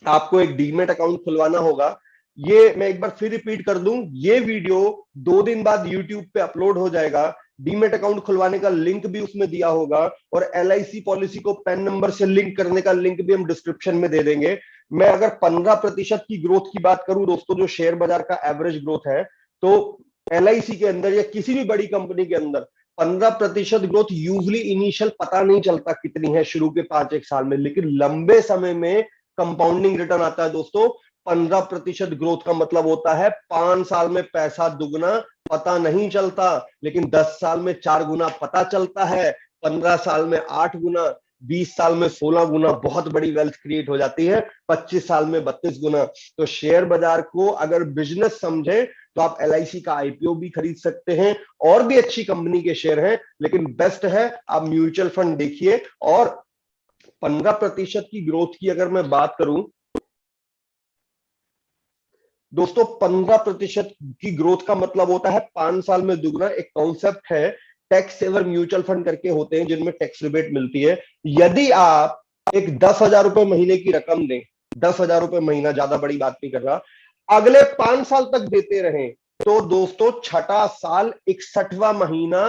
आपको एक डीमेट अकाउंट खुलवाना होगा। ये मैं एक बार फिर रिपीट कर दूं, ये वीडियो 2 दिन बाद यूट्यूब पे अपलोड हो जाएगा। डीमेट अकाउंट खुलवाने का लिंक भी उसमें दिया होगा और एलआईसी पॉलिसी को पैन नंबर से लिंक करने का लिंक भी हम डिस्क्रिप्शन में दे देंगे। मैं अगर 15% की ग्रोथ की बात करूं दोस्तों, जो शेयर बाजार का एवरेज ग्रोथ है, तो एलआईसी के अंदर या किसी भी बड़ी कंपनी के अंदर 15% ग्रोथ यूजली इनिशियल पता नहीं चलता कितनी है शुरू के 5-1 साल में, लेकिन लंबे समय में कंपाउंडिंग रिटर्न आता है दोस्तों। 15% ग्रोथ का मतलब होता है 5 साल में पैसा दुगना पता नहीं चलता, लेकिन 10 साल में 4 गुना पता चलता है, 15 साल में 8 गुना, 20 साल में 16 गुना, बहुत बड़ी वेल्थ क्रिएट हो जाती है, 25 साल में 32 गुना। तो शेयर बाजार को अगर बिजनेस समझे तो आप एलआईसी का आईपीओ भी खरीद सकते हैं, और भी अच्छी कंपनी के शेयर हैं, लेकिन बेस्ट है आप म्यूचुअल फंड देखिए। और 15% की ग्रोथ की अगर मैं बात करूं दोस्तों, 15% की ग्रोथ का मतलब होता है 5 साल में दुगना। एक कॉन्सेप्ट है, टैक्स सेवर म्यूचुअल फंड करके होते हैं जिनमें टैक्स रिबेट मिलती है। यदि आप एक 10,000 रुपए महीने की रकम दें, 10,000 रुपए महीना, ज्यादा बड़ी बात नहीं कर रहा, अगले 5 साल तक देते रहें, तो दोस्तों छठा साल 61वां महीना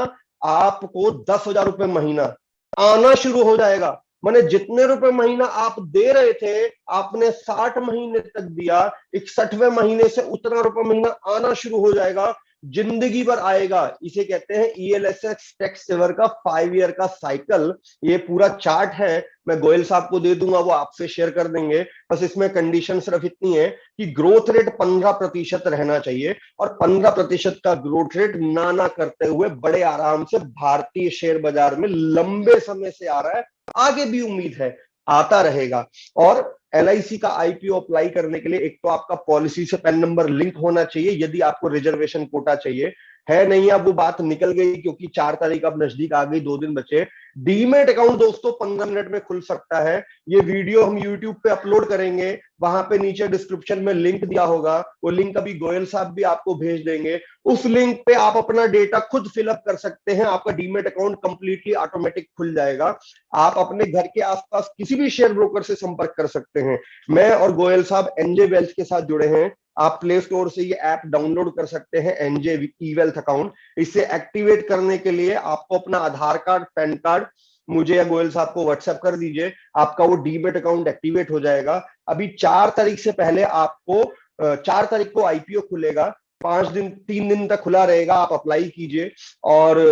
आपको 10,000 रुपए महीना आना शुरू हो जाएगा। माने जितने रुपए महीना आप दे रहे थे, आपने 60 महीने तक दिया, 61वें महीने से उतना रुपए महीना आना शुरू हो जाएगा, जिंदगी भर आएगा। इसे कहते हैं ईएलएसएस टैक्स सेवर का 5 ईयर का साइकिल। ये पूरा चार्ट है, मैं गोयल साहब को दे दूंगा, वो आपसे शेयर कर देंगे। बस इसमें कंडीशन सिर्फ इतनी है कि ग्रोथ रेट 15% रहना चाहिए, और 15% का ग्रोथ रेट ना करते हुए बड़े आराम से भारतीय शेयर बाजार में लंबे समय से आ रहा है, आगे भी उम्मीद है आता रहेगा। और एलआईसी का आईपीओ अप्लाई करने के लिए एक तो आपका पॉलिसी से पैन नंबर लिंक होना चाहिए, यदि आपको रिजर्वेशन कोटा चाहिए। है नहीं, अब वो बात निकल गई क्योंकि 4 तारीख अब नजदीक आ गई, 2 दिन बचे। डीमेट अकाउंट दोस्तों 15 मिनट में खुल सकता है। ये वीडियो हम यूट्यूब पे अपलोड करेंगे, वहां पे नीचे डिस्क्रिप्शन में लिंक दिया होगा, वो लिंक अभी गोयल साहब भी आपको भेज देंगे। उस लिंक पे आप अपना डेटा खुद फिलअप कर सकते हैं, आपका डीमेट अकाउंट कंप्लीटली ऑटोमेटिक खुल जाएगा। आप अपने घर के आसपास किसी भी शेयर ब्रोकर से संपर्क कर सकते हैं। मैं और गोयल साहब एनजे वेल्थ के साथ जुड़े हैं, आप प्ले स्टोर से ये ऐप डाउनलोड कर सकते हैं, एनजे ई वेल्थ अकाउंट। इसे एक्टिवेट करने के लिए आपको अपना आधार कार्ड, पैन कार्ड मुझे या गोयल साहब को व्हाट्सएप कर दीजिए, आपका वो डीमेट अकाउंट एक्टिवेट हो जाएगा। अभी 4 तारीख से पहले आपको 4 तारीख को आईपीओ खुलेगा, 5 दिन 3 दिन तक खुला रहेगा, आप अप्लाई कीजिए। और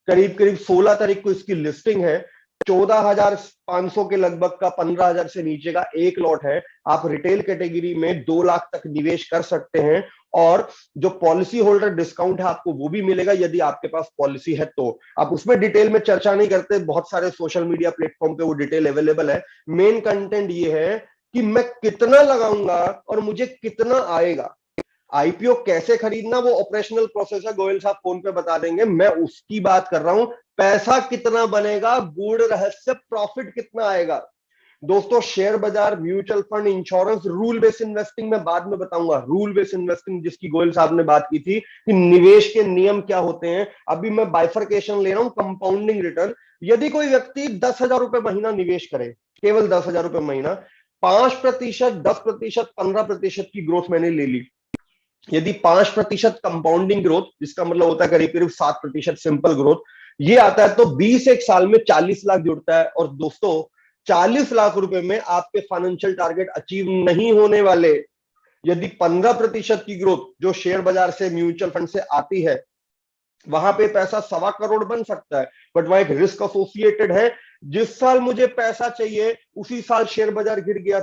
करीब करीब 16 तारीख को इसकी लिस्टिंग है। 14,500 के लगभग का 15,000 से नीचे का एक लॉट है। आप रिटेल कैटेगरी में 2 लाख तक निवेश कर सकते हैं, और जो पॉलिसी होल्डर डिस्काउंट है आपको वो भी मिलेगा यदि आपके पास पॉलिसी है तो। आप उसमें डिटेल में चर्चा नहीं करते, बहुत सारे सोशल मीडिया प्लेटफॉर्म पे वो डिटेल अवेलेबल है। मेन कंटेंट ये है कि मैं कितना लगाऊंगा और मुझे कितना आएगा। आईपीओ कैसे खरीदना वो ऑपरेशनल प्रोसेस है, गोयल साहब फोन पे बता देंगे, मैं उसकी बात कर रहा हूं। पैसा कितना बनेगा, गूढ़ रहस्य, प्रॉफिट कितना आएगा। दोस्तों शेयर बाजार, mutual fund, insurance, rule based investing में बाद में बताऊंगा। रूल बेस्ड इन्वेस्टिंग जिसकी गोयल साहब ने बात की थी कि निवेश के नियम क्या होते हैं, अभी मैं बाइफरकेशन ले रहा हूं, कंपाउंडिंग रिटर्न। यदि कोई व्यक्ति 10,000 रुपए महीना निवेश करे, केवल 10,000 रुपए महीना, 5%, 10%, 15% की ग्रोथ मैंने ले ली। यदि 5% कंपाउंडिंग ग्रोथ, जिसका मतलब होता है करीब करीब 7% सिंपल ग्रोथ, ये आता है तो 20 एक साल में 40 लाख जुड़ता है। और दोस्तों 40 लाख रुपए में आपके फाइनेंशियल टारगेट अचीव नहीं होने वाले। यदि 15% की ग्रोथ जो शेयर बाजार से, म्यूचुअल फंड से आती है, वहां पे पैसा 1.25 करोड़ बन सकता है, बट वहां एक रिस्क एसोसिएटेड है। जिस साल मुझे पैसा चाहिए उसी साल शेयर बाजार गिर गया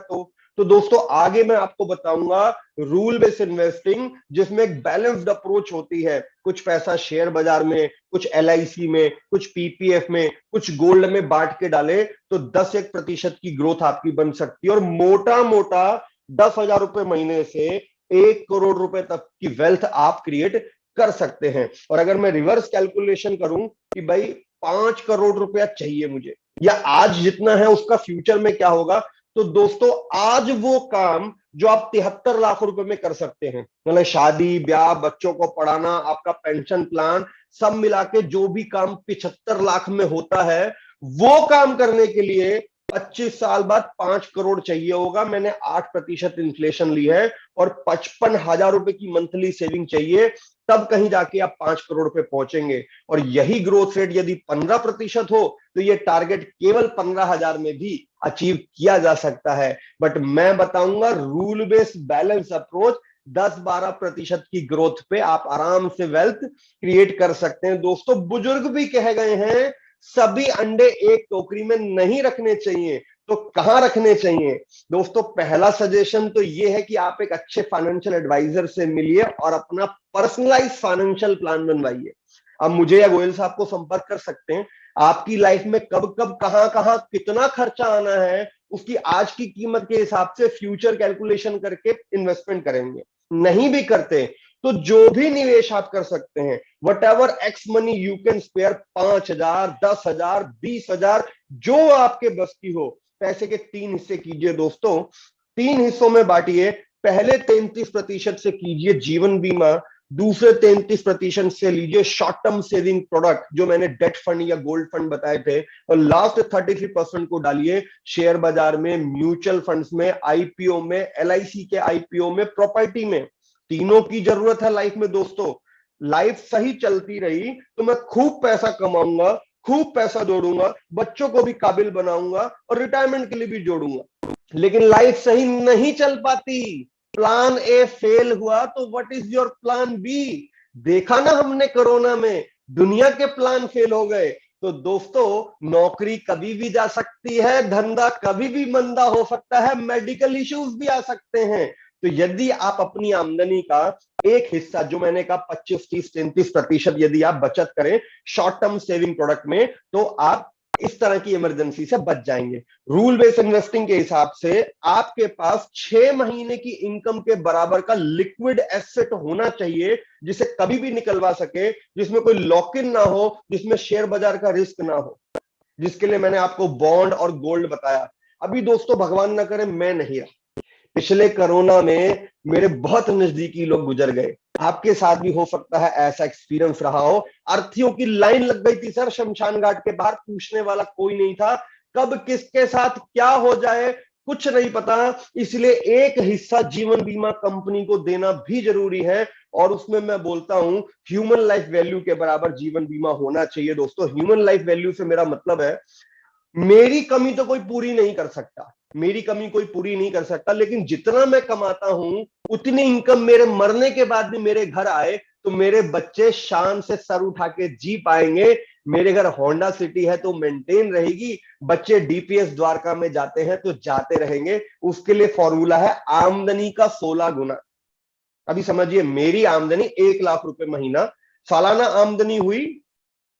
तो दोस्तों आगे मैं आपको बताऊंगा रूल बेस्ड इन्वेस्टिंग, जिसमें एक बैलेंस्ड अप्रोच होती है। कुछ पैसा शेयर बाजार में, कुछ LIC में, कुछ PPF में, कुछ गोल्ड में बांट के डाले तो 10-1% की ग्रोथ आपकी बन सकती है, और मोटा मोटा 10,000 रुपए महीने से 1 करोड़ रुपए तक की वेल्थ आप क्रिएट कर सकते हैं। और अगर मैं रिवर्स कैलकुलेशन करूं कि भाई 5 करोड़ रुपया चाहिए मुझे, या आज जितना है उसका फ्यूचर में क्या होगा, तो दोस्तों आज वो काम जो आप 73 लाख रुपए में कर सकते हैं, मतलब शादी ब्याह, बच्चों को पढ़ाना, आपका पेंशन प्लान, सब मिला के जो भी काम 75 लाख में होता है, वो काम करने के लिए 25 साल बाद 5 करोड़ चाहिए होगा। मैंने 8% इन्फ्लेशन ली है, और 55,000 रुपए की मंथली सेविंग चाहिए, तब कहीं जाके आप 5 करोड़ पे पहुंचेंगे। और यही ग्रोथ रेट यदि 15% हो तो ये टारगेट केवल 15,000 में भी अचीव किया जा सकता है। बट मैं बताऊंगा रूल बेस्ड बैलेंस अप्रोच, 10-12% की ग्रोथ पे आप आराम से वेल्थ क्रिएट कर सकते हैं। दोस्तों बुजुर्ग भी कह गए हैं सभी अंडे एक टोकरी में नहीं रखने चाहिए, तो कहां रखने चाहिए? दोस्तों पहला सजेशन तो यह है कि आप एक अच्छे फाइनेंशियल एडवाइजर से मिलिए और अपना पर्सनलाइज फाइनेंशियल प्लान बनवाइए। अब मुझे या गोयल साहब को संपर्क कर सकते हैं। आपकी लाइफ में कब कब कहां कहां कितना खर्चा आना है, उसकी आज की कीमत के हिसाब से फ्यूचर कैलकुलेशन करके इन्वेस्टमेंट करेंगे। नहीं भी करते तो जो भी निवेश आप कर सकते हैं, whatever x money you can spare, 5,000, 10,000, 20,000, जो आपके बस की हो, पैसे के 3 हिस्से कीजिए दोस्तों। 3 हिस्सों में बांटिए। पहले 33% से कीजिए जीवन बीमा, दूसरे 33% से लीजिए शॉर्ट टर्म सेविंग प्रोडक्ट जो मैंने डेट फंड या गोल्ड फंड बताए थे, और लास्ट 33% को डालिए शेयर बाजार में, म्यूचुअल फंड्स में, IPO में, LIC के IPO में, प्रॉपर्टी में। तीनों की जरूरत है लाइफ में दोस्तों। लाइफ सही चलती रही तो मैं खूब पैसा कमाऊंगा, खूब पैसा जोड़ूंगा, बच्चों को भी काबिल बनाऊंगा और रिटायरमेंट के लिए भी जोड़ूंगा। लेकिन लाइफ सही नहीं चल पाती, प्लान ए फेल हुआ तो what is your plan B? देखा ना हमने कोरोना में, दुनिया के प्लान फेल हो गए। तो दोस्तों नौकरी कभी भी जा सकती है, धंधा कभी भी मंदा हो सकता है, मेडिकल इश्यूज भी आ सकते हैं। तो यदि आप अपनी आमदनी का एक हिस्सा, जो मैंने कहा 25, 30, 33% यदि आप बचत करें शॉर्ट टर्म सेविंग प्रोडक्ट में, तो आप इस तरह की इमरजेंसी से बच जाएंगे। रूल बेस्ड इन्वेस्टिंग के हिसाब से आपके पास 6 महीने की इनकम के बराबर का लिक्विड एसेट होना चाहिए, जिसे कभी भी निकलवा सके, जिसमें कोई लॉक इन ना हो, जिसमें शेयर बाजार का रिस्क ना हो, जिसके लिए मैंने आपको बॉन्ड और गोल्ड बताया। अभी दोस्तों भगवान ना करे मैं नहीं रहा, पिछले कोरोना में मेरे बहुत नजदीकी लोग गुजर गए। आपके साथ भी हो सकता है ऐसा एक्सपीरियंस रहा हो। अर्थियों की लाइन लग गई थी सर शमशान घाट के बाहर, पूछने वाला कोई नहीं था, कब किसके साथ क्या हो जाए कुछ नहीं पता। इसलिए एक हिस्सा जीवन बीमा कंपनी को देना भी जरूरी है, और उसमें मैं बोलता हूं ह्यूमन लाइफ वैल्यू के बराबर जीवन बीमा होना चाहिए। दोस्तों ह्यूमन लाइफ वैल्यू से मेरा मतलब है मेरी कमी तो कोई पूरी नहीं कर सकता, मेरी कमी कोई पूरी नहीं कर सकता, लेकिन जितना मैं कमाता हूं उतनी इनकम मेरे मरने के बाद भी मेरे घर आए तो मेरे बच्चे शान से सर उठा के जी पाएंगे। मेरे घर होंडा सिटी है तो मेंटेन रहेगी, बच्चे DPS द्वारका में जाते हैं तो जाते रहेंगे। उसके लिए फॉर्मूला है आमदनी का 16 गुना। अभी समझिए मेरी आमदनी 1 लाख रुपए महीना, सालाना आमदनी हुई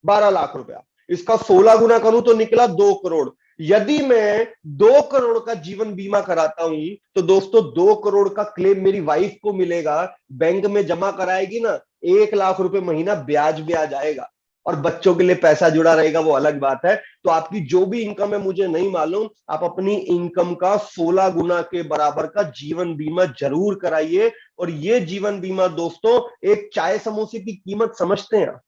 12 लाख रुपया, इसका 16 गुना करूं तो निकला 2 करोड़। यदि मैं 2 करोड़ का जीवन बीमा कराता हूं तो दोस्तों 2 करोड़ का क्लेम मेरी वाइफ को मिलेगा, बैंक में जमा कराएगी ना, 1 लाख रुपए महीना ब्याज भी आ जाएगा, और बच्चों के लिए पैसा जुड़ा रहेगा वो अलग बात है। तो आपकी जो भी इनकम है मुझे नहीं मालूम, आप अपनी इनकम का 16 गुना के बराबर का जीवन बीमा जरूर कराइए। और ये जीवन बीमा दोस्तों, एक चाय समोसे की कीमत समझते हैं?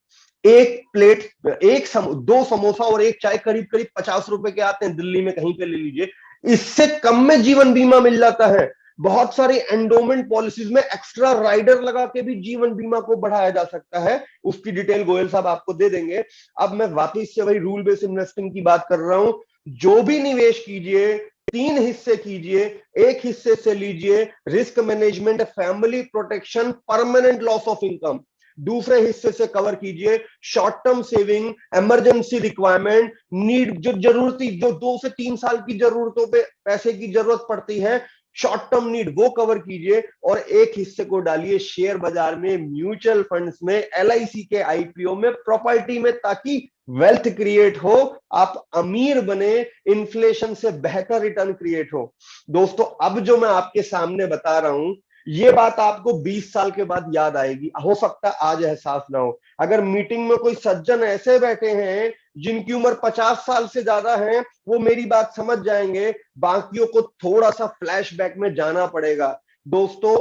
एक प्लेट, दो समोसा और एक चाय करीब करीब 50 रुपए के आते हैं, दिल्ली में कहीं पे ले लीजिए, इससे कम में जीवन बीमा मिल जाता है। बहुत सारी एंडोमेंट पॉलिसीज में एक्स्ट्रा राइडर लगा के भी जीवन बीमा को बढ़ाया जा सकता है, उसकी डिटेल गोयल साहब आपको दे देंगे। अब मैं वापिस से वही रूल बेस्ड इन्वेस्टिंग की बात कर रहा हूं। जो भी निवेश कीजिए 3 हिस्से कीजिए, एक हिस्से से लीजिए risk management, family protection, permanent loss of income, दूसरे हिस्से से कवर कीजिए short term saving, emergency requirement, need, जो जरूरती, जो 2 से 3 साल की जरूरतों पे पैसे की जरूरत पड़ती है, शॉर्ट टर्म नीड वो कवर कीजिए और एक हिस्से को डालिए शेयर बाजार में, म्यूचुअल फंड्स में, एलआईसी के आईपीओ में, प्रॉपर्टी में, ताकि वेल्थ क्रिएट हो, आप अमीर बने, इन्फ्लेशन से बेहतर रिटर्न क्रिएट हो। दोस्तों अब जो मैं आपके सामने बता रहा हूं ये बात आपको 20 साल के बाद याद आएगी, हो सकता है आज एहसास ना हो। अगर मीटिंग में कोई सज्जन ऐसे बैठे हैं जिनकी उम्र 50 साल से ज्यादा है, वो मेरी बात समझ जाएंगे, बाकियों को थोड़ा सा फ्लैशबैक में जाना पड़ेगा। दोस्तों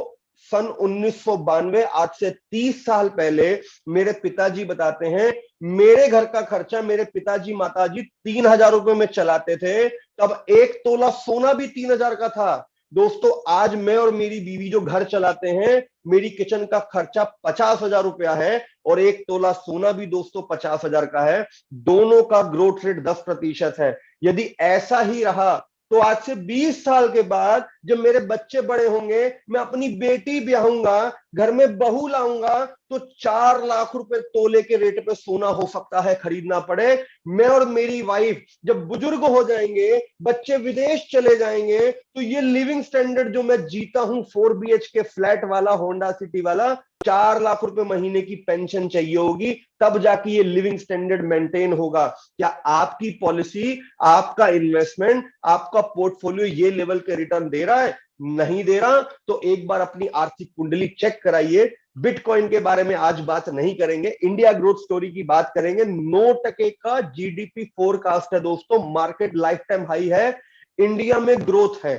सन 1992, आज से 30 साल पहले, मेरे पिताजी बताते हैं मेरे घर का खर्चा मेरे पिताजी माताजी 3,000 रुपए में चलाते थे, तब 1 तोला सोना भी 3,000 का था। दोस्तों आज मैं और मेरी बीवी जो घर चलाते हैं, मेरी किचन का खर्चा 50,000 रुपया है और 1 तोला सोना भी दोस्तों 50,000 का है। दोनों का ग्रोथ रेट 10% है। यदि ऐसा ही रहा तो आज से 20 साल के बाद जब मेरे बच्चे बड़े होंगे, मैं अपनी बेटी ब्याहूंगा, घर में बहू लाऊंगा, तो 4 लाख रुपए तोले के रेट पे सोना हो सकता है खरीदना पड़े। मैं और मेरी वाइफ जब बुजुर्ग हो जाएंगे, बच्चे विदेश चले जाएंगे, तो ये लिविंग स्टैंडर्ड जो मैं जीता हूं 4 BHK फ्लैट वाला, होंडा सिटी वाला, 4 लाख रुपए महीने की पेंशन चाहिए होगी, तब जाके ये लिविंग स्टैंडर्ड मेंटेन होगा। क्या आपकी पॉलिसी, आपका इन्वेस्टमेंट, आपका पोर्टफोलियो ये लेवल के रिटर्न दे रहा है? नहीं दे रहा तो एक बार अपनी आर्थिक कुंडली चेक कराइए। बिटकॉइन के बारे में आज बात नहीं करेंगे, इंडिया ग्रोथ स्टोरी की बात करेंगे। 9% का जीडीपी फोरकास्ट है दोस्तों, मार्केट लाइफ टाइम हाई है, इंडिया में ग्रोथ है,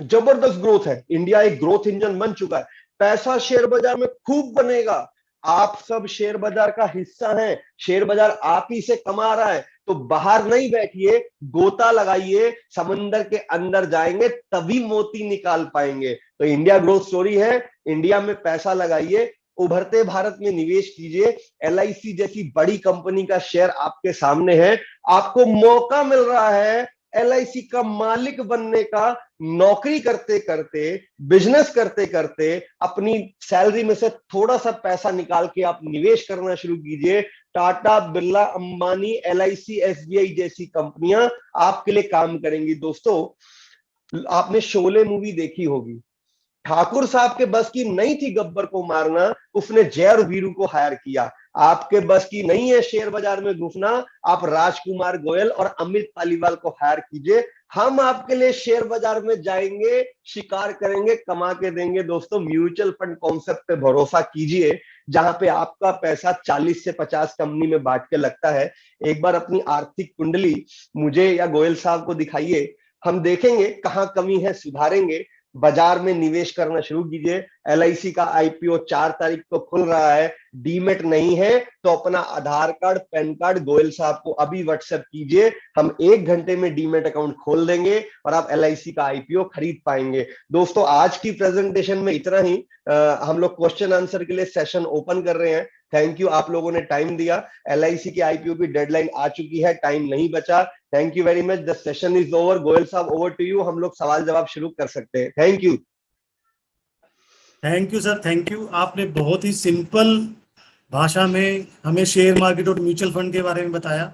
जबरदस्त ग्रोथ है, इंडिया एक ग्रोथ इंजन बन चुका है, पैसा शेयर बाजार में खूब बनेगा। आप सब शेयर बाजार का हिस्सा हैं, शेयर बाजार आप ही से कमा रहा है, तो बाहर नहीं बैठिए, गोता लगाइए, समंदर के अंदर जाएंगे तभी मोती निकाल पाएंगे। तो इंडिया ग्रोथ स्टोरी है, इंडिया में पैसा लगाइए, उभरते भारत में निवेश कीजिए। एलआईसी जैसी बड़ी कंपनी का शेयर आपके सामने है, आपको मौका मिल रहा है एलआईसी का मालिक बनने का। नौकरी करते करते, बिजनेस करते करते, अपनी सैलरी में से थोड़ा सा पैसा निकाल के आप निवेश करना शुरू कीजिए। टाटा, बिरला, अंबानी, एलआईसी, एसबीआई जैसी कंपनियां आपके लिए काम करेंगी। दोस्तों आपने शोले मूवी देखी होगी, ठाकुर साहब के बस की नहीं थी गब्बर को मारना, उसने जय और वीरू को हायर किया। आपके बस की नहीं है शेयर बाजार में घुसना, आप राजकुमार गोयल और अमित पालीवाल को हायर कीजिए, हम आपके लिए शेयर बाजार में जाएंगे, शिकार करेंगे, कमा के देंगे। दोस्तों म्यूचुअल फंड कॉन्सेप्ट पे भरोसा कीजिए, जहां पे आपका पैसा 40 से 50 कंपनी में बांट के लगता है। एक बार अपनी आर्थिक कुंडली मुझे या गोयल साहब को दिखाइए, हम देखेंगे कहां कमी है, सुधारेंगे। बाजार में निवेश करना शुरू कीजिए। एलआईसी का आईपीओ 4 तारीख को खुल रहा है, डीमेट नहीं है तो अपना आधार कार्ड, पैन कार्ड गोयल साहब को अभी व्हाट्सएप कीजिए, हम 1 घंटे में डीमेट अकाउंट खोल देंगे और आप एलआईसी का आईपीओ खरीद पाएंगे। दोस्तों आज की प्रेजेंटेशन में इतना ही। हम लोग क्वेश्चन आंसर के लिए सेशन ओपन कर रहे हैं। थैंक यू, आप लोगों ने टाइम दिया। एलआईसी की आईपीओ की डेडलाइन आ चुकी है, टाइम नहीं बचा। Thank you very much, the session is over. Goyal साहब ओवर टू यू, हम लोग सवाल जवाब शुरू कर सकते हैं। Thank you.
Thank you sir, thank you. आपने बहुत ही सिंपल भाषा में हमें शेयर मार्केट और म्यूचुअल फंड के बारे में बताया,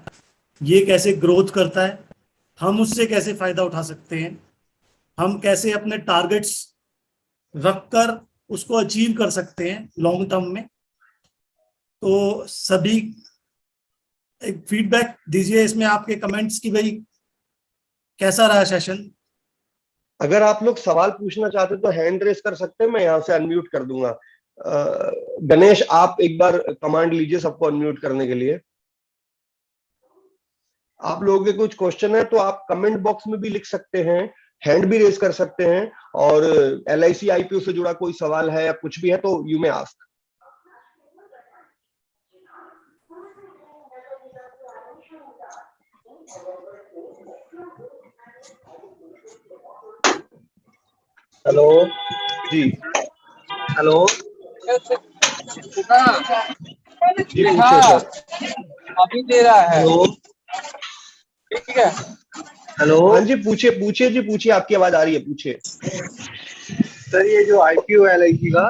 ये कैसे ग्रोथ करता है, हम उससे कैसे फायदा उठा सकते हैं, हम कैसे अपने टारगेट्स रखकर उसको अचीव कर सकते हैं लॉन्ग टर्म में। तो सभी एक फीडबैक दीजिए इसमें आपके कमेंट्स की, भाई कैसा रहा सेशन।
अगर आप लोग सवाल पूछना चाहते तो हैंड रेस कर सकते हैं, मैं यहां से अनम्यूट कर दूंगा। गणेश आप एक बार कमांड लीजिए सबको अनम्यूट करने के लिए। आप लोगों के कुछ क्वेश्चन है तो आप कमेंट बॉक्स में भी लिख सकते हैं, हैंड भी रेस कर सकते हैं, और एलआईसी आईपीओ से जुड़ा कोई सवाल है या कुछ भी है तो यू मे आस्क।
हेलो
जी
हेलो
जी पूछिए सर।
अभी दे रहा है,
हेलो
ठीक है।
हेलो
हाँ जी पूछिए पूछिए जी पूछिए, आपकी आवाज आ रही है, पूछिए।
सर, ये जो आईपीओ एलआईसी का,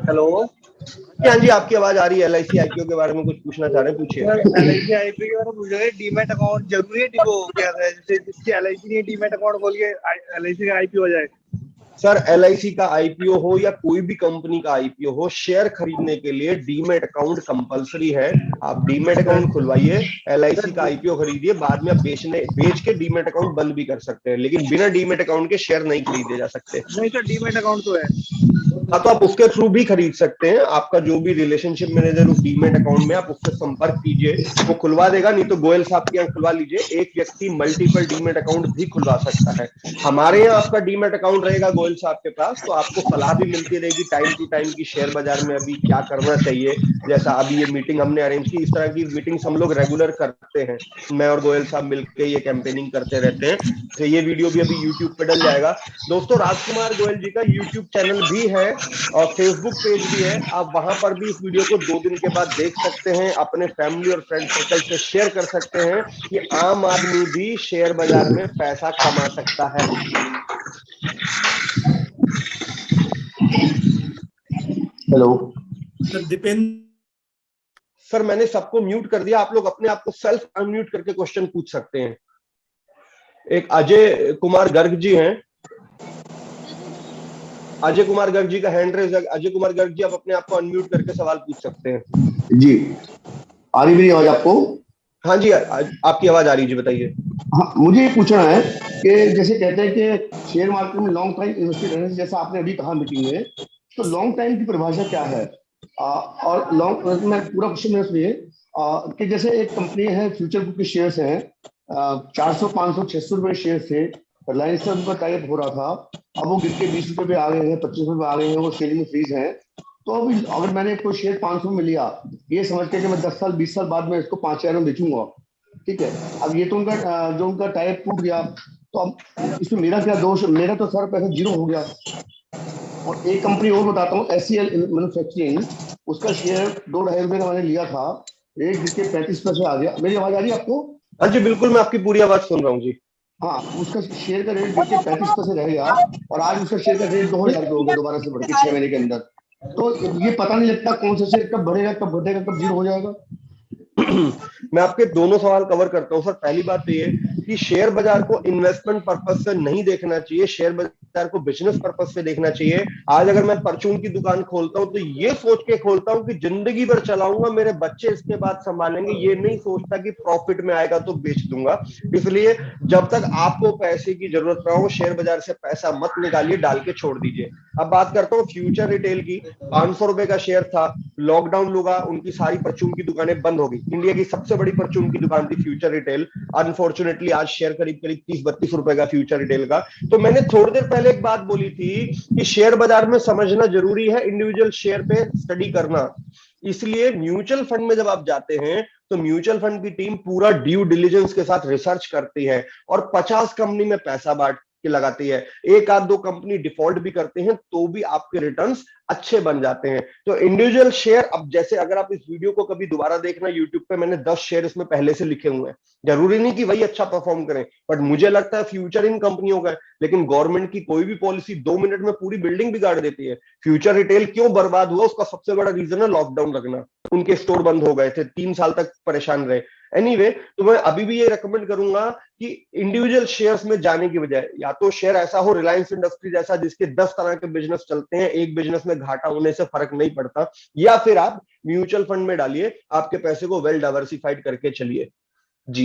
हेलो
हाँ जी, आपकी आवाज आ रही है। LIC IPO के बारे में कुछ पूछना चाह रहे हैं, पूछिए।
LIC IPO के बारे में पूछ रहे हैं, डीमैट अकाउंट जरूरी है? वो क्या है, जैसे जिसकी LIC नहीं है, डीमैट अकाउंट खोल के LIC का IPO हो जाए?
सर, LIC का IPO हो या कोई भी कंपनी का IPO हो, शेयर खरीदने के लिए डीमैट अकाउंट कंपलसरी है। आप डीमैट अकाउंट खुलवाइए, LIC का IPO खरीदिए, बाद में आप बेच के डीमैट अकाउंट बंद भी कर सकते हैं, लेकिन बिना डीमैट अकाउंट के शेयर नहीं खरीदे जा सकते।
नहीं सर, डीमैट अकाउंट तो है।
हाँ, तो आप उसके थ्रू भी खरीद सकते हैं। आपका जो भी रिलेशनशिप मैनेजर उस डीमैट अकाउंट में, आप उससे संपर्क कीजिए, वो खुलवा देगा। नहीं तो गोयल साहब के यहाँ खुलवा लीजिए। एक व्यक्ति मल्टीपल डीमैट अकाउंट भी खुलवा सकता है। हमारे यहाँ आपका डीमैट अकाउंट रहेगा गोयल साहब के पास, तो आपको सलाह भी मिलती रहेगी टाइम टू टाइम की शेयर बाजार में अभी क्या करना चाहिए। जैसा अभी ये मीटिंग हमने अरेंज की, इस तरह की मीटिंग्स हम लोग रेगुलर करते हैं। मैं और गोयल साहब मिलकर ये कैंपेनिंग करते रहते हैं। तो ये वीडियो भी अभी यूट्यूब पे डल जाएगा। दोस्तों, राजकुमार गोयल जी का यूट्यूब चैनल भी है और फेसबुक पेज भी है। आप वहां पर भी इस वीडियो को 2 दिन के बाद देख सकते हैं, अपने फैमिली और फ्रेंड सर्कल से शेयर कर सकते हैं कि आम आदमी भी शेयर बाजार में पैसा कमा सकता है।
हेलो
सर, दीपेंद्र
सर, मैंने सबको म्यूट कर दिया। आप लोग अपने आप को सेल्फ अनम्यूट करके क्वेश्चन पूछ सकते हैं। एक अजय कुमार गर्ग जी हैं। अजय कुमार गर्ग जी का हैंड रेज है। अजय कुमार गर्ग जी, आप अपने आप को अनम्यूट करके सवाल पूछ सकते हैं।
जी, आ रही मेरी आवाज आपको?
हाँ जी, आपकी आवाज आ रही है जी, बताइए।
हाँ, मुझे ये पूछना है कि जैसे कहते हैं कि शेयर मार्केट में लॉन्ग टाइम इन्वेस्टेड रहने से, जैसा आपने अभी कहा मीटिंग में, तो लॉन्ग टाइम की परिभाषा क्या है? और लॉन्ग, मैं पूरा क्वेश्चन में सुनिए कि जैसे एक कंपनी है, फ्यूचर ग्रुप के शेयर्स हैं, 400, 500, 600 रुपए शेयर थे। रिलायंस से उनका टाइप हो रहा था, अब वो गिर के 20 रुपए पे आ गए हैं, 25 रुपए आ गए हैं, वो सेलिंग में फ्रीज है। तो अभी अगर मैंने कोई शेयर 500 में लिया, ये समझ के कि मैं 10 साल 20 साल बाद में इसको 5000 में बेचूंगा, ठीक है। अब ये तो उनका जो उनका टाइप टूट गया, तो अब इसमें मेरा क्या दोष? मेरा तो सारा पैसा जीरो हो गया। और एक कंपनी और बताता हूँ, SCL मैन्युफैक्चरिंग, उसका शेयर 2-2.5 रुपए का मैंने लिया था, रेट गिर के 35 पैसे आ गया। मेरी आवाज आ रही है आपको?
हाँ जी, बिल्कुल, मैं आपकी पूरी आवाज सुन रहा हूँ जी।
हाँ, उसका शेयर का रेट गिर के 35 पैसे रह गया, और आज उसका शेयर का रेट 2000 रुपये हो गया, दोबारा से बढ़ के 6 महीने के अंदर। तो ये पता नहीं लगता कौन सा शेयर कब बढ़ेगा, कब घटेगा, कब जीरो हो जाएगा।
मैं आपके दोनों सवाल कवर करता हूं। सर, पहली बात तो ये कि शेयर बाजार को इन्वेस्टमेंट पर्पस से नहीं देखना चाहिए, शेयर बाजार को बिजनेस पर्पस से देखना चाहिए। आज अगर मैं परचून की दुकान खोलता हूं तो ये सोच के खोलता हूं कि जिंदगी भर चलाऊंगा, मेरे बच्चे इसके बाद संभालेंगे। ये नहीं सोचता कि प्रॉफिट में आएगा तो बेच दूंगा। इसलिए जब तक आपको पैसे की जरूरत ना हो, शेयर बाजार से पैसा मत निकालिए, डाल के छोड़ दीजिए। अब बात करता हूँ फ्यूचर रिटेल की। 500 रुपए का शेयर था, लॉकडाउन लगा, उनकी सारी परचून की दुकानें बंद हो गई। इंडिया की सबसे बड़ी परचून की दुकान थी फ्यूचर रिटेल। अनफॉर्चुनेटली आज शेयर करीब करीब 30-32 रुपए का फ्यूचर रिटेल का। तो मैंने थोड़ी देर पहले एक बात बोली थी कि शेयर बाजार में समझना जरूरी है, इंडिविजुअल शेयर पे स्टडी करना। इसलिए म्यूचुअल फंड में जब आप जाते हैं तो म्यूचुअल फंड की टीम पूरा ड्यू डिलिजेंस के साथ रिसर्च करती है और 50 कंपनी में पैसा बांट के लगाती है। एक आध दो कंपनी डिफॉल्ट भी करते हैं तो भी आपके रिटर्न्स अच्छे बन जाते हैं। तो इंडिविजुअल शेयर, अब जैसे अगर आप इस वीडियो को कभी दोबारा देखना, यूट्यूब पे मैंने 10 शेयर इसमें पहले से लिखे हुए हैं। जरूरी नहीं कि वही अच्छा परफॉर्म करें, बट मुझे लगता है फ्यूचर इन कंपनियों का है। लेकिन गवर्नमेंट की कोई भी पॉलिसी 2 मिनट में पूरी बिल्डिंग बिगाड़ देती है। फ्यूचर रिटेल क्यों बर्बाद हुआ, उसका सबसे बड़ा रीजन है लॉकडाउन लगना। उनके स्टोर बंद हो गए थे, 3 साल तक परेशान रहे। एनीवे, तो मैं अभी भी ये रेकमेंड करूंगा कि इंडिविजुअल शेयर्स में जाने की बजाय या तो शेयर ऐसा हो रिलायंस इंडस्ट्री जैसा जिसके 10 तरह के बिजनेस चलते हैं, एक बिजनेस में घाटा होने से फर्क नहीं पड़ता, या फिर आप म्यूचुअल फंड में डालिए, आपके पैसे को वेल डाइवर्सिफाइड करके चलिए जी।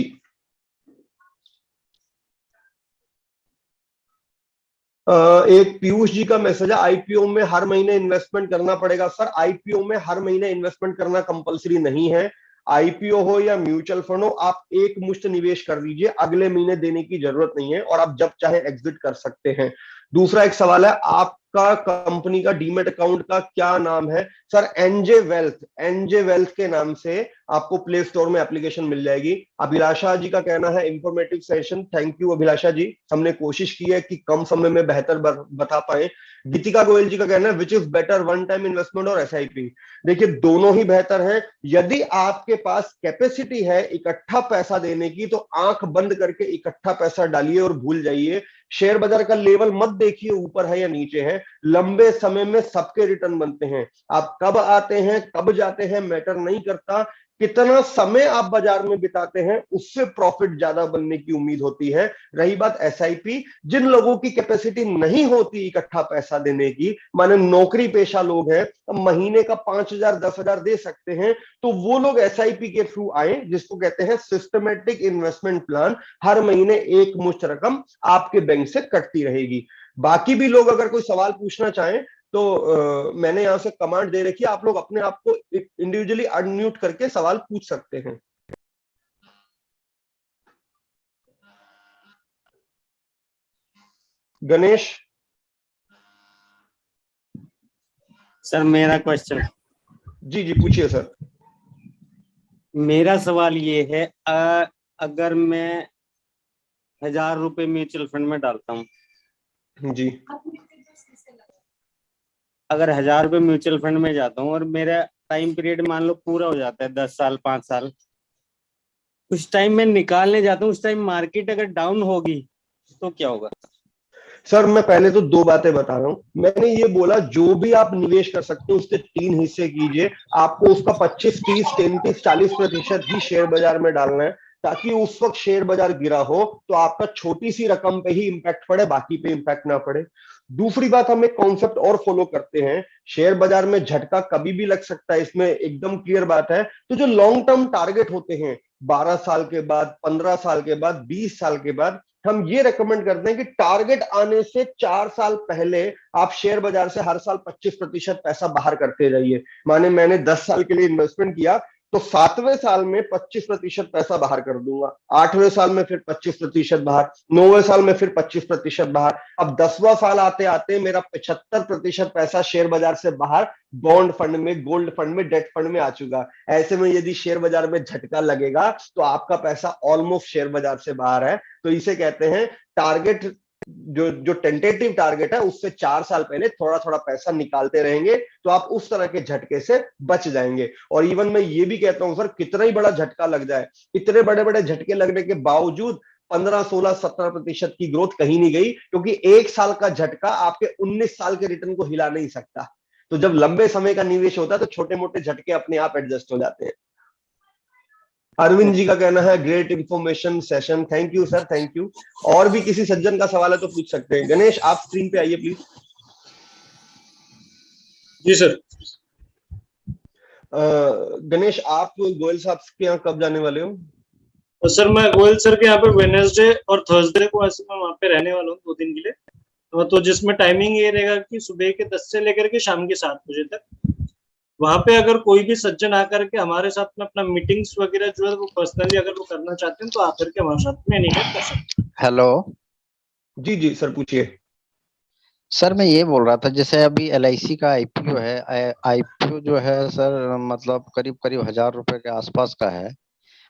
एक पीयूष जी का मैसेज है, आईपीओ में हर महीने इन्वेस्टमेंट करना पड़ेगा। सर, आईपीओ में हर महीने इन्वेस्टमेंट करना कंपलसरी नहीं है। आईपीओ हो या म्यूचुअल फंड हो, आप एक मुश्त निवेश कर दीजिए, अगले महीने देने की जरूरत नहीं है और आप जब चाहे एग्जिट कर सकते हैं। दूसरा एक सवाल है, आपका कंपनी का डीमैट अकाउंट का क्या नाम है? सर, एनजे वेल्थ के नाम से आपको प्ले स्टोर में एप्लीकेशन मिल जाएगी। अभिलाषा जी का कहना है इंफॉर्मेटिव सेशन, थैंक यू अभिलाषा जी, हमने कोशिश की है कि कम समय में बेहतर बता पाए। गीतिका गोयल जी का कहना है which is better, one time investment और एसआईपी। देखिए दोनों ही बेहतर है। यदि आपके पास कैपेसिटी है इकट्ठा पैसा देने की तो आंख बंद करके इकट्ठा पैसा डालिए और भूल जाइए। शेयर बाजार का लेवल मत देखिए ऊपर है या नीचे है, लंबे समय में सबके रिटर्न बनते हैं। आप कब आते हैं कब जाते हैं मैटर नहीं करता, कितना समय आप बाजार में बिताते हैं उससे प्रॉफिट ज्यादा बनने की उम्मीद होती है। रही बात एसआईपी, जिन लोगों की कैपेसिटी नहीं होती इकट्ठा पैसा देने की, माने नौकरी पेशा लोग हैं, महीने का 5,000 10,000 दे सकते हैं, तो वो लोग एसआईपी के थ्रू आए, जिसको कहते हैं सिस्टमेटिक इन्वेस्टमेंट प्लान। हर महीने एक मुश्त रकम आपके बैंक से कटती रहेगी। बाकी भी लोग अगर कोई सवाल पूछना चाहें तो मैंने यहां से कमांड दे रखी है, आप लोग अपने आप को इंडिविजुअली अनम्यूट करके सवाल पूछ सकते हैं। गणेश
सर मेरा क्वेश्चन,
जी जी पूछिए सर।
मेरा सवाल ये है, अगर मैं 1,000 रुपए म्यूचुअल फंड में डालता हूँ,
जी
अगर 1,000 रुपए म्यूचुअल फंड में जाता हूँ और मेरा टाइम पीरियड मान लो पूरा हो जाता है 10 साल 5 साल, उस टाइम मैं निकालने जाता हूँ, उस टाइम मार्केट अगर डाउन होगी तो क्या होगा?
सर मैं पहले तो दो बातें बता रहा हूं। मैंने ये बोला जो भी आप निवेश कर सकते हो उसके 3 हिस्से कीजिए, आपको उसका 25 30 33 40% ही शेयर बाजार में डालना है, ताकि उस वक्त शेयर बाजार गिरा हो तो आपका छोटी सी रकम पे ही इंपैक्ट पड़े, बाकी पे इंपैक्ट ना पड़े। दूसरी बात, हम एक कॉन्सेप्ट और फॉलो करते हैं, शेयर बाजार में झटका कभी भी लग सकता है, इसमें एकदम क्लियर बात है। तो जो लॉन्ग टर्म टारगेट होते हैं 12 साल के बाद, 15 साल के बाद, 20 साल के बाद, हम ये रेकमेंड करते हैं कि टारगेट आने से 4 साल पहले आप शेयर बाजार से हर साल 25% पैसा बाहर करते रहिए। माने मैंने 10 साल के लिए इन्वेस्टमेंट किया तो 7वें साल में 25% पैसा बाहर कर दूंगा, 8वें साल में फिर 25% बाहर, 9वें साल में फिर 25% बाहर। अब 10वां साल आते आते मेरा 75% पैसा शेयर बाजार से बाहर बॉन्ड फंड में, गोल्ड फंड में, डेट फंड में आ चुका। ऐसे में यदि शेयर बाजार में झटका लगेगा तो आपका पैसा ऑलमोस्ट शेयर बाजार से बाहर है। तो इसे कहते हैं टारगेट, जो टेंटेटिव टारगेट है उससे 4 साल पहले थोड़ा थोड़ा पैसा निकालते रहेंगे तो आप उस तरह के झटके से बच जाएंगे। और इवन मैं ये भी कहता हूं सर, कितना ही बड़ा झटका लग जाए, इतने बड़े बड़े झटके लगने के बावजूद 15 16 17% की ग्रोथ कहीं नहीं गई, क्योंकि 1 साल का झटका आपके 19 साल के रिटर्न को हिला नहीं सकता। तो जब लंबे समय का निवेश होता है तो छोटे मोटे झटके अपने आप एडजस्ट हो जाते हैं। अरविंद जी का कहना है great information session, thank you sir, thank you. और भी किसी सज्जन का सवाल है तो पूछ सकते हैं। गणेश आप स्क्रीन पे आइए प्लीज।
Ji sir.
गणेश आप गोयल साहब के यहाँ कब जाने वाले हो?
और सर मैं गोयल सर के यहाँ पे वेडनेसडे और थर्सडे को ऐसे मैं वहाँ पे रहने वाला हूँ 2 दिन के लिए, तो जिसमें टाइमिंग ये रहेगा कि सुबह के 10 से लेकर के शाम के 7 बजे तक। वहां पे अगर कोई भी सज्जन आकर के हमारे साथ में अपना मीटिंग्स वगैरह जो है वो पर्सनली अगर वो करना चाहते हैं तो आकर के हमारे साथ में एनीटाइम कर सकते हैं।
हेलो
जी जी सर पूछिए।
सर, मैं ये बोल रहा था जैसे अभी LIC का IPO है, IPO जो है सर मतलब करीब करीब 1,000 रुपए के आसपास का है।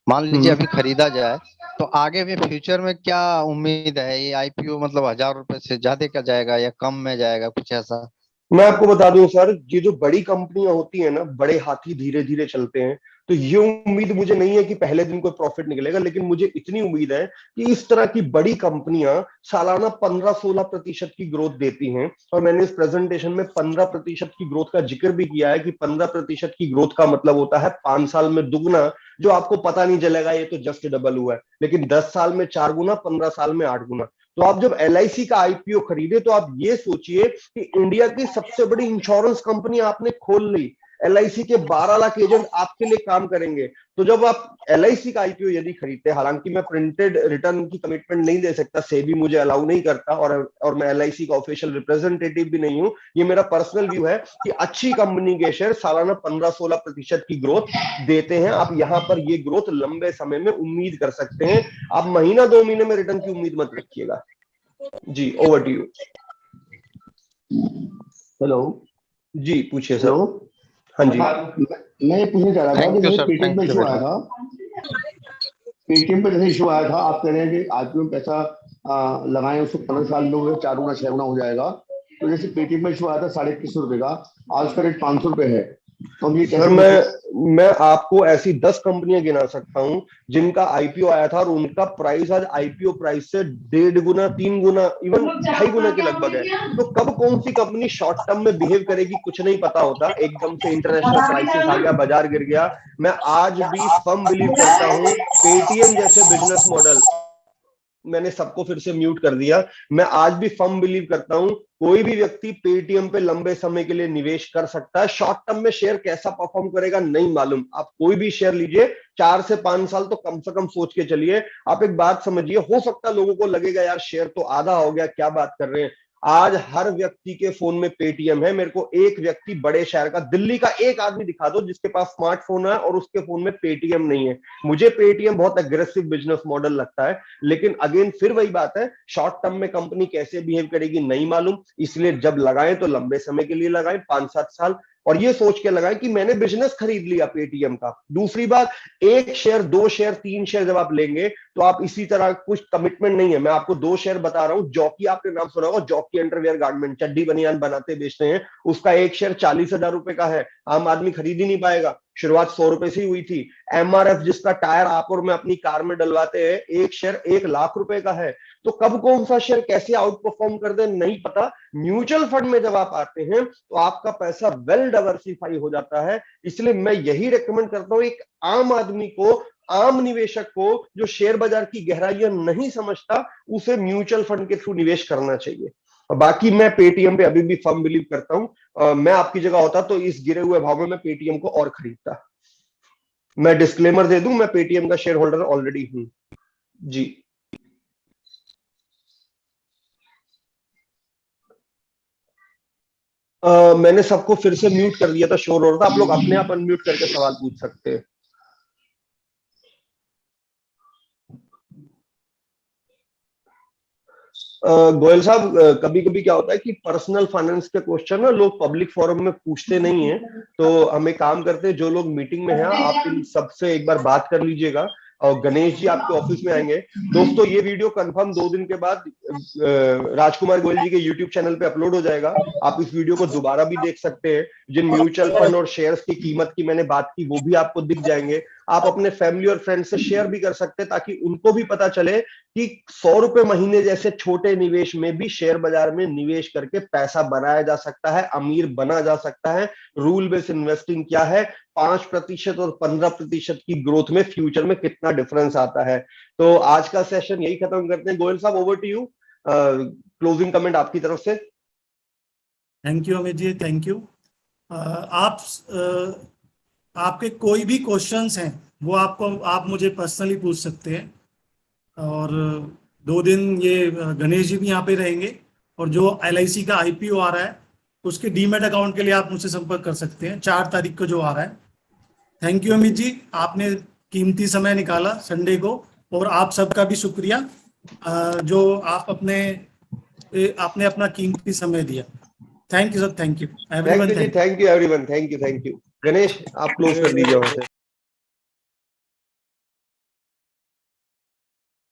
मान लीजिए अभी खरीदा जाए तो आगे में फ्यूचर में क्या उम्मीद है? ये IPO मतलब 1,000 रुपए से ज्यादा क्या जाएगा या कम में जाएगा, कुछ ऐसा?
मैं आपको बता दूं सर, ये जो बड़ी कंपनियां होती है ना, बड़े हाथी धीरे धीरे चलते हैं, तो ये उम्मीद मुझे नहीं है कि पहले दिन कोई प्रॉफिट निकलेगा, लेकिन मुझे इतनी उम्मीद है कि इस तरह की बड़ी कंपनियां सालाना 15-16% की ग्रोथ देती हैं। और मैंने इस प्रेजेंटेशन में 15% की ग्रोथ का जिक्र भी किया है कि 15% की ग्रोथ का मतलब होता है 5 साल में दुगना, जो आपको पता नहीं चलेगा ये तो जस्ट डबल हुआ है, लेकिन 10 साल में 4 गुना, 15 साल में 8 गुना। तो आप जब LIC का IPO खरीदे तो आप ये सोचिए कि इंडिया की सबसे बड़ी इंश्योरेंस कंपनी आपने खोल ली, LIC के 12 लाख एजेंट आपके लिए काम करेंगे। तो जब आप LIC का IPO यदि खरीदते, हालांकि मैं प्रिंटेड रिटर्न की कमिटमेंट नहीं दे सकता, सेबी मुझे अलाउ नहीं करता, और मैं LIC का ऑफिशियल रिप्रेजेंटेटिव भी नहीं हूं, ये मेरा पर्सनल व्यू है कि अच्छी कंपनी के शेयर सालाना 15-16% की ग्रोथ देते हैं। आप यहाँ पर ये ग्रोथ लंबे समय में उम्मीद कर सकते हैं। आप महीना 2 महीने में रिटर्न की उम्मीद मत रखिएगा। जी ओवर टू यू।
हेलो
जी पूछिए सर।
हेलो
हाँ जी।
मैं ये पूछना चाह रहा था
Thank
कि
you,
जैसे
sir.
पेटीएम
Thank
पे
you
इशू
very
आया था, पेटीएम पे जैसे इशू आया था, आप कह रहे हैं कि आईपीओ में पैसा लगाएं, उसको 15 साल में 4 गुना 6 गुना हो जाएगा। तो जैसे पेटीएम में इशू आया था 2150 रुपए का, आज उसका रेट 500 रुपए है, तो हम ये
सर मैं आपको ऐसी 10 कंपनियां गिना सकता हूं जिनका आईपीओ आया था और उनका प्राइस आज आईपीओ प्राइस से 1.5 गुना 3 गुना इवन 2.5 गुना के लगभग है। तो कब कौन सी कंपनी शॉर्ट टर्म में बिहेव करेगी कुछ नहीं पता होता। एकदम से इंटरनेशनल क्राइसिस आ गया, बाजार गिर गया। मैं आज भी फर्म बिलीव करता हूं पेटीएम जैसे बिजनेस मॉडल, मैंने सबको फिर से म्यूट कर दिया, मैं आज भी फर्म बिलीव करता हूं कोई भी व्यक्ति पेटीएम पे लंबे समय के लिए निवेश कर सकता है। शॉर्ट टर्म में शेयर कैसा परफॉर्म करेगा नहीं मालूम, आप कोई भी शेयर लीजिए 4 से 5 साल तो कम से कम सोच के चलिए। आप एक बात समझिए, हो सकता है लोगों को लगेगा यार शेयर तो आधा हो गया, क्या बात कर रहे हैं। आज हर व्यक्ति के फोन में पेटीएम है। मेरे को एक व्यक्ति बड़े शहर का, दिल्ली का एक आदमी दिखा दो जिसके पास स्मार्टफोन है और उसके फोन में पेटीएम नहीं है। मुझे पेटीएम बहुत एग्रेसिव बिजनेस मॉडल लगता है, लेकिन अगेन फिर वही बात है, शॉर्ट टर्म में कंपनी कैसे बिहेव करेगी नहीं मालूम। इसलिए जब लगाएं तो लंबे समय के लिए लगाएं, 5-7 साल, और ये सोच के लगाएं कि मैंने बिजनेस खरीद लिया पेटीएम का। दूसरी बात, 1 शेयर 2 शेयर 3 शेयर जब आप लेंगे तो आप इसी तरह, कुछ कमिटमेंट नहीं है। मैं आपको 2 शेयर बता रहा हूं, जॉकी आपने नाम सुना होगा, जॉकी अंडरवियर गारमेंट, चड्डी बनियान बनाते बेचते हैं, उसका 1 शेयर 40,000 रुपए का है। आम आदमी खरीद ही नहीं पाएगा, शुरुआत 100 रुपए से ही हुई थी। एमआरएफ जिसका टायर आप और मैं अपनी कार में डलवाते हैं, 1 शेयर 1 लाख रुपए का है। तो कब कौन सा शेयर कैसे आउट परफॉर्म कर दे नहीं पता। म्यूचुअल फंड में जब आप आते हैं तो आपका पैसा वेल डाइवर्सिफाई हो जाता है। इसलिए मैं यही रेकमेंड करता हूं एक आम आदमी को, आम निवेशक को जो शेयर बाजार की गहराइयां नहीं समझता, उसे म्यूचुअल फंड के थ्रू निवेश करना चाहिए। बाकी मैं पेटीएम पे अभी भी फर्म बिलीव करता हूं। मैं आपकी जगह होता तो इस गिरे हुए भाव में मैं पेटीएम को और खरीदता। मैं डिस्क्लेमर दे दूं, मैं पेटीएम का शेयर होल्डर ऑलरेडी हूं जी। मैंने सबको फिर से म्यूट कर दिया था, शोर हो रहा था। आप लोग अपने आप अनम्यूट करके सवाल पूछ सकते हैं। गोयल साहब, कभी कभी क्या होता है कि पर्सनल फाइनेंस के क्वेश्चन ना लोग पब्लिक फोरम में पूछते नहीं है, तो हम एक काम करते हैं, जो लोग मीटिंग में हैं आप इन सबसे एक बार बात कर लीजिएगा, और गणेश जी आपके ऑफिस में आएंगे। दोस्तों ये वीडियो कंफर्म 2 दिन के बाद राजकुमार गोयल जी के यूट्यूब चैनल पे अपलोड हो जाएगा। आप इस वीडियो को दोबारा भी देख सकते हैं। जिन म्यूचुअल फंड और शेयर्स की कीमत की मैंने बात की वो भी आपको दिख जाएंगे। आप अपने फैमिली और फ्रेंड से शेयर भी कर सकते हैं ताकि उनको भी पता चले कि 100 रुपए महीने जैसे छोटे निवेश में भी शेयर बाजार में निवेश करके पैसा बनाया जा सकता है, अमीर बना जा सकता है। रूल बेस्ड इन्वेस्टिंग क्या है, 5% और 15% की ग्रोथ में फ्यूचर में कितना डिफरेंस आता है। तो आज का सेशन यही खत्म करते हैं। गोयल साहब over to you, closing comment आपकी तरफ से।
Thank you Amit ji, thank you. आपके कोई भी क्वेश्चंस हैं वो आप मुझे पर्सनली पूछ सकते हैं। और 2 दिन ये गणेश जी भी यहाँ पे रहेंगे, और जो LIC का IPO आ रहा है उसके डीमेट अकाउंट के लिए आप मुझसे संपर्क कर सकते हैं, 4 तारीख को जो आ रहा है। थैंक यू अमित जी, आपने कीमती समय निकाला संडे को, और आप सबका भी शुक्रिया जो आप आपने अपना कीमती समय दिया। Thank you sir, thank you everyone.
Thank you everyone, thank you. Ganesh आप क्लोज कर दीजिए वहां से।